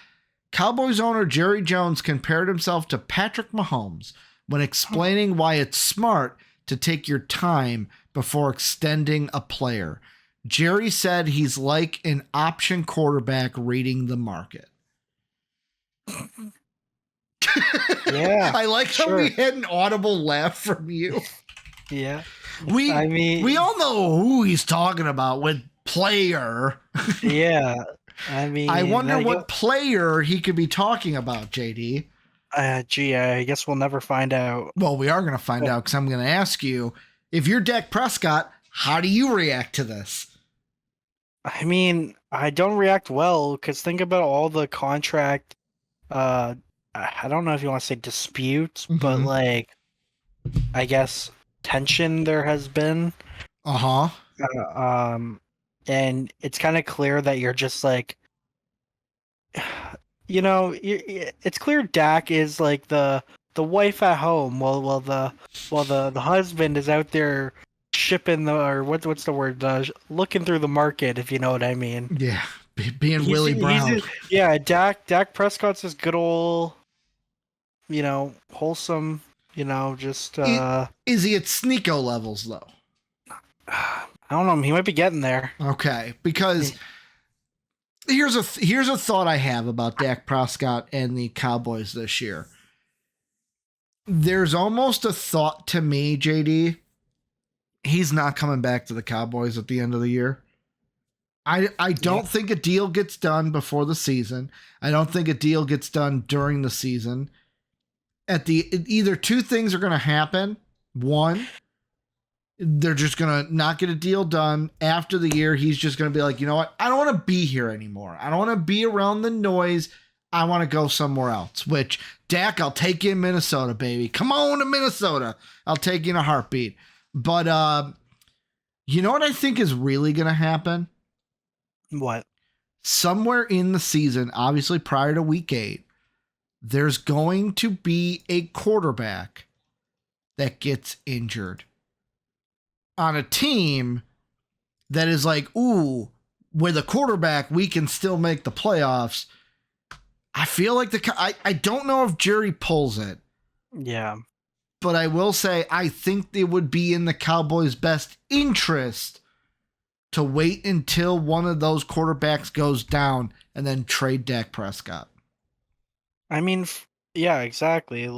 Cowboys owner Jerry Jones compared himself to Patrick Mahomes when explaining why it's smart to take your time before extending a player. Jerry said he's like an option quarterback reading the market. Yeah, I like how we had an audible laugh from you. Yeah. We all know who he's talking about with player. Yeah. I wonder what player he could be talking about, JD. Gee, I guess we'll never find out. Well, we are going to find out because I'm going to ask you, if you're Dak Prescott, how do you react to this? I don't react well because think about all the contract, I don't know if you want to say disputes, but I guess tension there has been. And it's kind of clear that you're just it's clear Dak is the wife at home while the husband is out there shipping what's the word, looking through the market, if you know what I mean. Yeah, being Willie Brown. Dak Prescott's this good old, wholesome, just is he at Sneeko levels though? I don't know. He might be getting there. Okay, because here's a thought I have about Dak Prescott and the Cowboys this year. There's almost a thought to me, JD, he's not coming back to the Cowboys at the end of the year. I don't think a deal gets done before the season. I don't think a deal gets done during the season. Either 2 things are going to happen. One, they're just going to not get a deal done after the year. He's just going to be like, you know what? I don't want to be here anymore. I don't want to be around the noise. I want to go somewhere else, which Dak, I'll take you in Minnesota, baby. Come on to Minnesota. I'll take you in a heartbeat. But you know what I think is really going to happen? What? Somewhere in the season, obviously prior to week 8, there's going to be a quarterback that gets injured on a team that is like, ooh, with a quarterback, we can still make the playoffs. I feel like I don't know if Jerry pulls it. Yeah. But I will say, I think it would be in the Cowboys' best interest to wait until one of those quarterbacks goes down and then trade Dak Prescott. Yeah, exactly.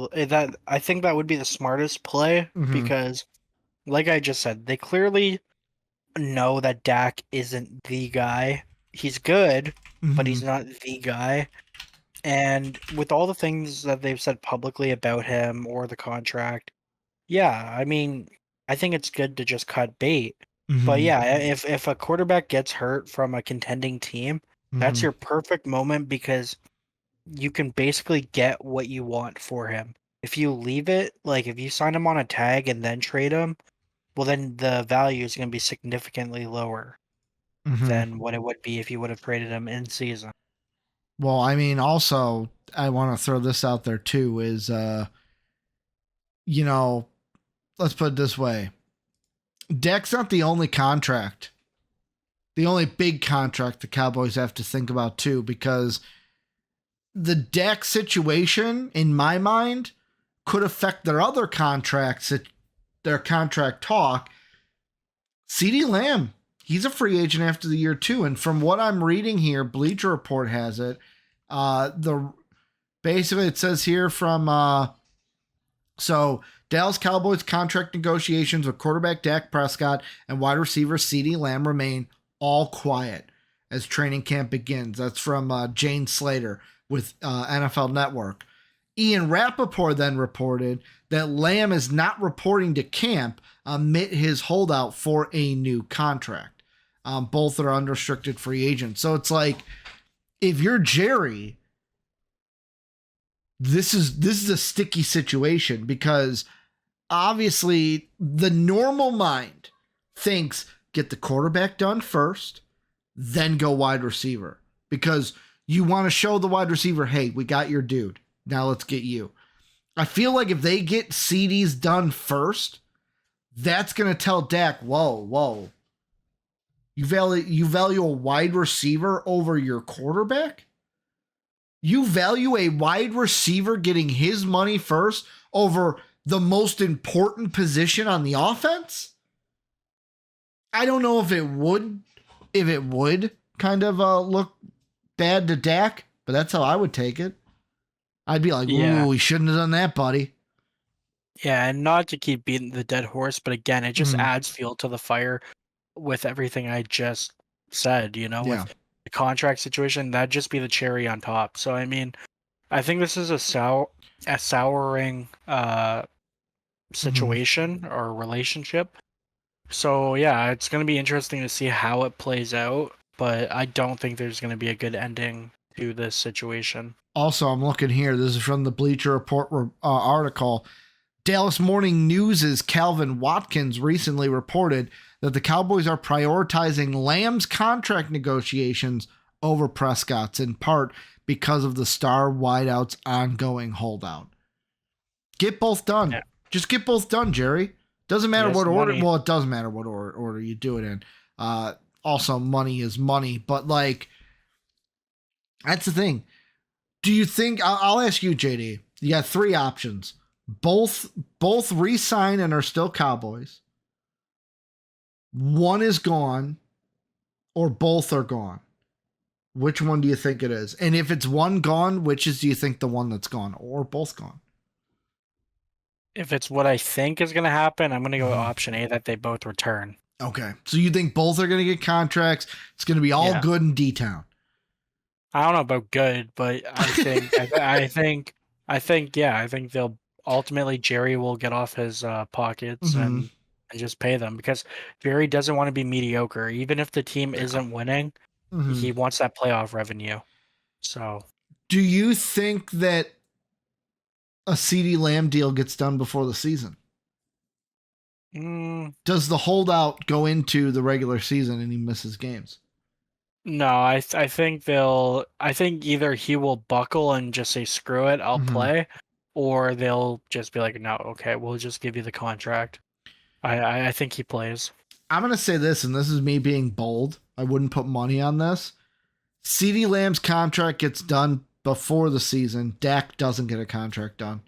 I think that would be the smartest play because, like I just said, they clearly know that Dak isn't the guy. He's good, but he's not the guy. And with all the things that they've said publicly about him or the contract, yeah, I think it's good to just cut bait. But Mhm. yeah, if a quarterback gets hurt from a contending team, that's Mhm. your perfect moment because you can basically get what you want for him. If you leave it, like if you sign him on a tag and then trade him, well then the value is going to be significantly lower Mhm. than what it would be if you would have traded him in season. Well, I mean, also, I want to throw this out there too is, you know, let's put it this way. Dak's not the only contract, the only big contract the Cowboys have to think about too, because the Dak situation, in my mind, could affect their other contracts, their contract talk. CeeDee Lamb, he's a free agent after the year too. And from what I'm reading here, Bleacher Report has it. The basically it says here from so Dallas Cowboys contract negotiations with quarterback Dak Prescott and wide receiver CeeDee Lamb remain all quiet as training camp begins. That's from Jane Slater with NFL Network. Ian Rappaport then reported that Lamb is not reporting to camp amid his holdout for a new contract. Both are unrestricted free agents. So it's like, if you're Jerry, this is a sticky situation because obviously the normal mind thinks get the quarterback done first, then go wide receiver because you want to show the wide receiver, hey, we got your dude. Now let's get you. I feel like if they get CDs done first, that's going to tell Dak, whoa. You value a wide receiver over your quarterback? You value a wide receiver getting his money first over the most important position on the offense? I don't know if it would kind of look bad to Dak, but that's how I would take it. I'd be like, Yeah. ooh, we shouldn't have done that, buddy. Yeah, and not to keep beating the dead horse, but again, it just Mm, adds fuel to the fire with everything I just said, with yeah. the contract situation, that'd just be the cherry on top. So I mean, I think this is a souring Mm-hmm. situation or relationship. So yeah, it's going to be interesting to see how it plays out, but I don't think there's going to be a good ending to this situation. Also, I'm looking here. This is from the Bleacher Report article. Dallas Morning News' Calvin Watkins recently reported that the Cowboys are prioritizing Lamb's contract negotiations over Prescott's, in part because of the star wideout's ongoing holdout. Get both done. Yeah, Just get both done, Jerry. Doesn't he matter has what the order. money. Well, it does matter what order you do it in. Also, money is money. But, like, that's the thing. Do you think, I'll ask you, JD, you got three options. Both re-sign and are still Cowboys. One is gone, or both are gone. Which one do you think it is? And if it's one gone, which do you think the one that's gone, or both gone? If it's what I think is going to happen, I'm going to go with Mhm. option A, that they both return. Okay, so you think both are going to get contracts? It's going to be all Yeah. good in D-Town. I don't know about good, but I think I think they'll ultimately Jerry will get off his pockets Mm-hmm. and just pay them because Jerry doesn't want to be mediocre. Even if the team Yeah. isn't winning, Mm-hmm. he wants that playoff revenue. So Do you think that a CeeDee Lamb deal gets done before the season? Does the holdout go into the regular season and he misses games? no, I think I think either he will buckle and just say screw it, I'll Mm-hmm. play, or they'll just be like, no, okay, we'll just give you the contract. I think he plays. I'm going to say this, and this is me being bold. I wouldn't put money on this. CeeDee Lamb's contract gets done before the season. Dak doesn't get a contract done.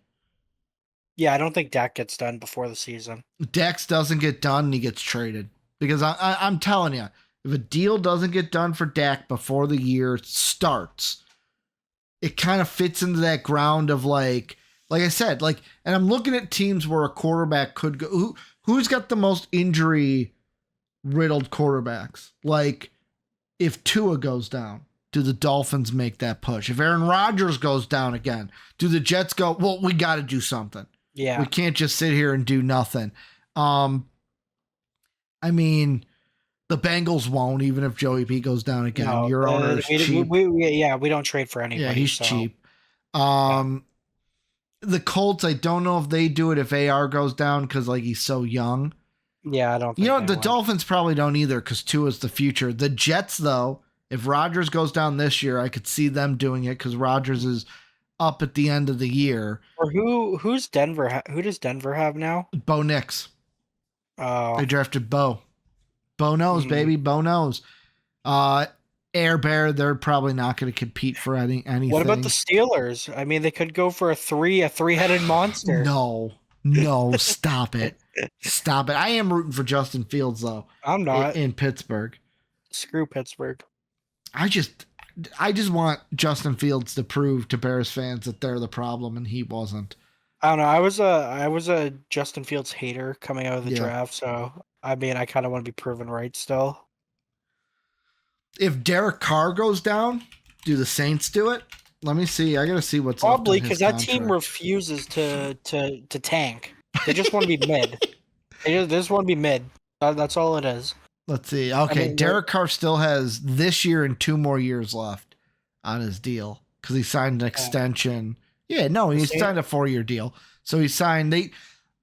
Yeah, I don't think Dak gets done before the season. Dax doesn't get done and he gets traded. Because I'm telling you, if a deal doesn't get done for Dak before the year starts, it kind of fits into that ground of like I said, like, and I'm looking at teams where a quarterback could go. Who's got the most injury riddled quarterbacks? Like, if Tua goes down, do the Dolphins make that push? If Aaron Rodgers goes down again, do the Jets go, well, we got to do something? Yeah. We can't just sit here and do nothing. I mean, the Bengals won't, even if Joey B goes down again. No, Your owner is cheap. we don't trade for Yeah, anybody. he's So cheap. yeah. The Colts, I don't know if they do it if AR goes down because like he's so young. Yeah, I don't You think know, they the would. Dolphins probably don't either because Tua's the future. The Jets, though, if Rodgers goes down this year, I could see them doing it because Rodgers is up at the end of the year. Or who's Denver? Who does Denver have now? Bo Nix. Oh, They drafted Bo. Bo knows, baby. Bo knows. Air Bear, they're probably not going to compete for anything. what about the Steelers? I mean, they could go for a three-headed monster. No, stop it. Stop it. I am rooting for Justin Fields, though, I'm not. in Pittsburgh. Screw Pittsburgh. I just want Justin Fields to prove to Bears fans that they're the problem and he wasn't. I don't know. I was a Justin Fields hater coming out of the draft, so I mean, I kind of want to be proven right still. If Derek Carr goes down, do the Saints do it? Let me see. I gotta see what's probably because that team refuses to tank. They just want to be mid. They just want to be mid. That's all it is. Let's see. Okay, I mean, Derek Carr still has this year and 2 more years left on his deal because he signed an extension. Yeah, no, he signed a 4-year deal. So he signed.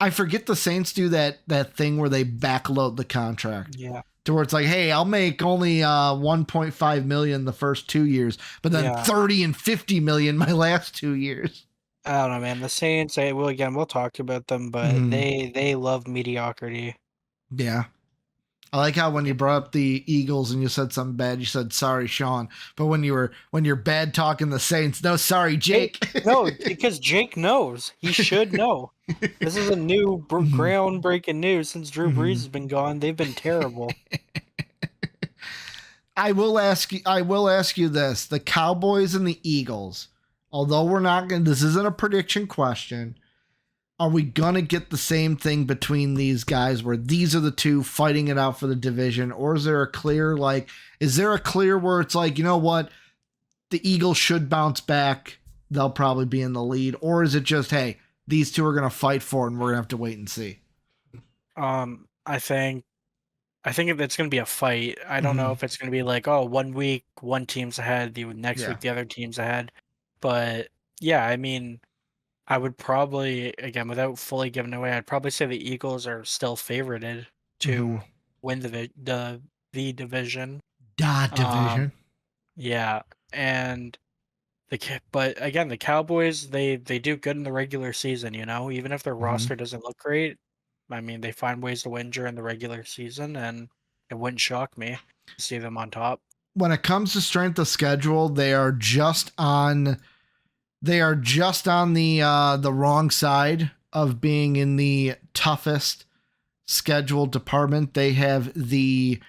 I forget the Saints do that thing where they backload the contract. Yeah. To where it's like, hey, I'll make only 1.5 million the first 2 years, but then 30 and 50 million my last 2 years. I don't know, man. The Saints, we'll talk about them, but they love mediocrity. Yeah. I like how when you brought up the Eagles and you said something bad, you said sorry, Sean. But when you're bad talking the Saints, no, sorry, Jake. No, because Jake knows. He should know. This is a new groundbreaking news since Drew Brees has been gone. They've been terrible. I will ask you this. The Cowboys and the Eagles, although this isn't a prediction question, are we going to get the same thing between these guys where these are the two fighting it out for the division? Or is there a clear where it's like, you know what? The Eagles should bounce back. They'll probably be in the lead. Or is it just, hey, these two are going to fight for it and we're going to have to wait and see? I think it's going to be a fight. I don't know if it's going to be like, 1 week, one team's ahead, the next week, the other team's ahead. But yeah, I mean, I would probably, again, without fully giving away, I'd probably say the Eagles are still favorited to win the division. Division. Yeah, and but again, the Cowboys, they do good in the regular season, even if their roster doesn't look great. I mean, they find ways to win during the regular season, and it wouldn't shock me to see them on top. When it comes to strength of schedule, they are just on the wrong side of being in the toughest schedule department. They have the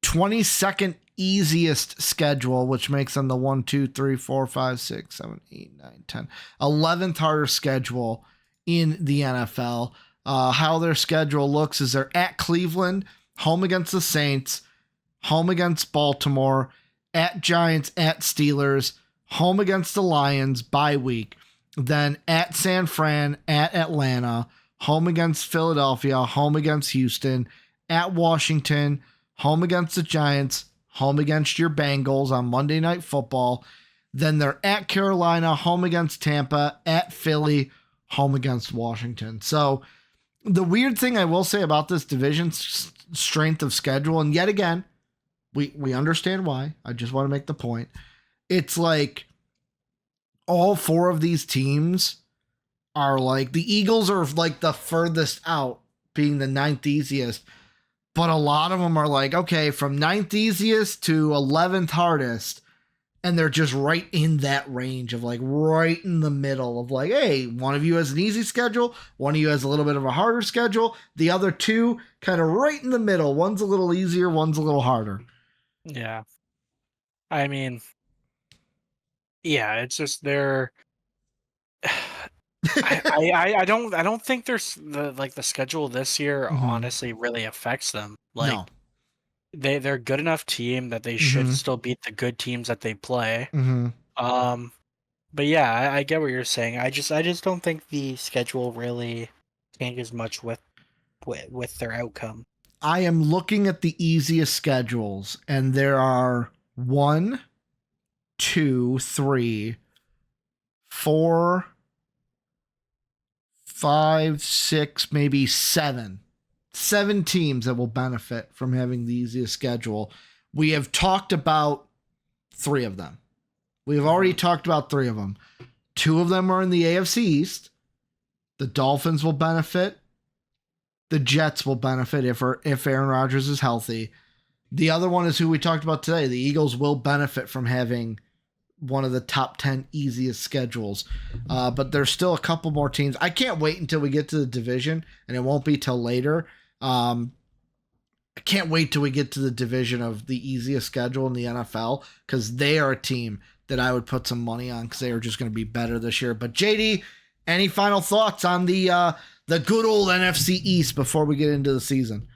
22nd easiest schedule, which makes them the 1, 2, 3, 4, 5, 6, 7, 8, 9, 10, 11th harder schedule in the NFL. How their schedule looks is they're at Cleveland, home against the Saints, home against Baltimore, at Giants, at Steelers, home against the Lions, bye week, then at San Fran, at Atlanta, home against Philadelphia, home against Houston, at Washington, home against the Giants, home against your Bengals on Monday Night Football. Then they're at Carolina, home against Tampa, at Philly, home against Washington. So the weird thing I will say about this division's strength of schedule, and yet again, we understand why. I just want to make the point. It's like all 4 of these teams are like, the Eagles are like the furthest out, being the 9th easiest. But a lot of them are like, okay, from 9th easiest to 11th hardest. And they're just right in that range of like right in the middle of like, hey, one of you has an easy schedule. One of you has a little bit of a harder schedule. The other 2 kind of right in the middle. One's a little easier. One's a little harder. Yeah. I mean, yeah, it's just they're. I don't think there's the schedule this year honestly really affects them. Like, No. they're a good enough team that they should still beat the good teams that they play. But yeah, I get what you're saying. I just don't think the schedule really changes much with with their outcome. I am looking at the easiest schedules, and there are 1, 2, 3, 4, 5, 6, maybe 7 teams that will benefit from having the easiest schedule. We have talked about 3 of them. We have already talked about 3 of them. 2 of them are in the AFC East. The Dolphins will benefit. The Jets will benefit if Aaron Rodgers is healthy. The other one is who we talked about today. The Eagles will benefit from having one of the top 10 easiest schedules. But there's still a couple more teams. I can't wait until we get to the division, and it won't be till later. I can't wait till we get to the division of the easiest schedule in the NFL, because they are a team that I would put some money on, because they are just going to be better this year. But JD, any final thoughts on the good old NFC East before we get into the season?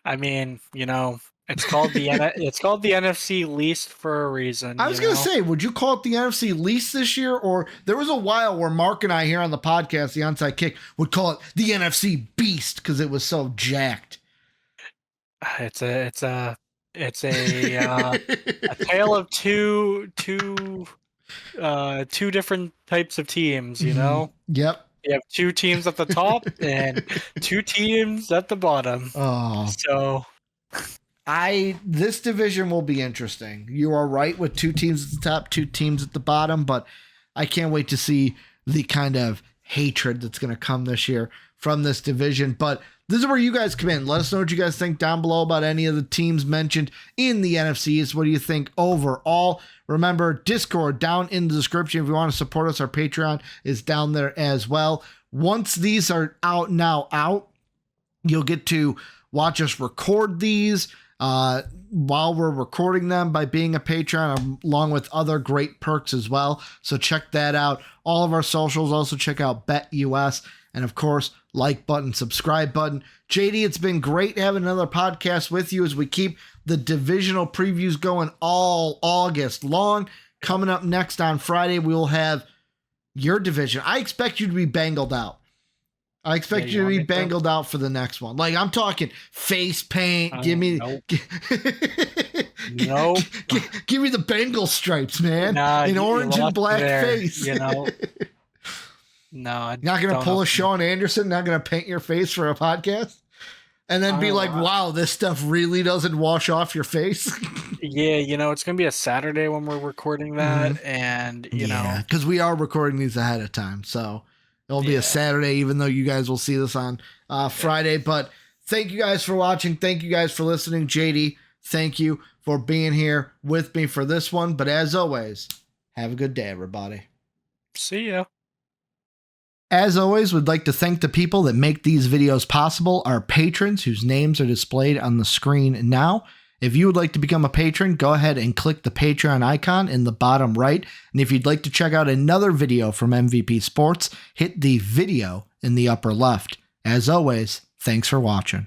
I mean, it's called the NFC Least for a reason. I was going to say, would you call it the NFC Least this year? Or there was a while where Mark and I here on the podcast, the Onside Kick, would call it the NFC Beast because it was so jacked. It's a tale of two different types of teams. Yep. You have 2 teams at the top and 2 teams at the bottom. Oh, so this division will be interesting. You are right with 2 teams at the top, 2 teams at the bottom, but I can't wait to see the kind of hatred that's going to come this year from this division. But this is where you guys come in. Let us know what you guys think down below about any of the teams mentioned in the NFC East. What do you think overall? Remember, Discord down in the description. If you want to support us, our Patreon is down there as well. Once these are out, you'll get to watch us record these while we're recording them by being a Patreon, along with other great perks as well. So check that out. All of our socials. Also check out BETUS. And of course, like button, subscribe button. JD, it's been great having another podcast with you as we keep the divisional previews going all August long. Coming up next on Friday, we will have your division. I expect you to be bangled out. I expect you to be bangled out for the next one. Like, I'm talking face paint. Give me nope. give me the Bengal stripes, man. An orange and black face. No, I'm not going to pull a Sean Anderson, not going to paint your face for a podcast and then be like, wow, this stuff really doesn't wash off your face. Yeah, it's going to be a Saturday when we're recording that. Mm-hmm. And, because we are recording these ahead of time. So it'll be a Saturday, even though you guys will see this on Friday. But thank you guys for watching. Thank you guys for listening. JD, thank you for being here with me for this one. But as always, have a good day, everybody. See ya. As always, we'd like to thank the people that make these videos possible, our patrons whose names are displayed on the screen now. If you would like to become a patron, go ahead and click the Patreon icon in the bottom right. And if you'd like to check out another video from MVP Sports, hit the video in the upper left. As always, thanks for watching.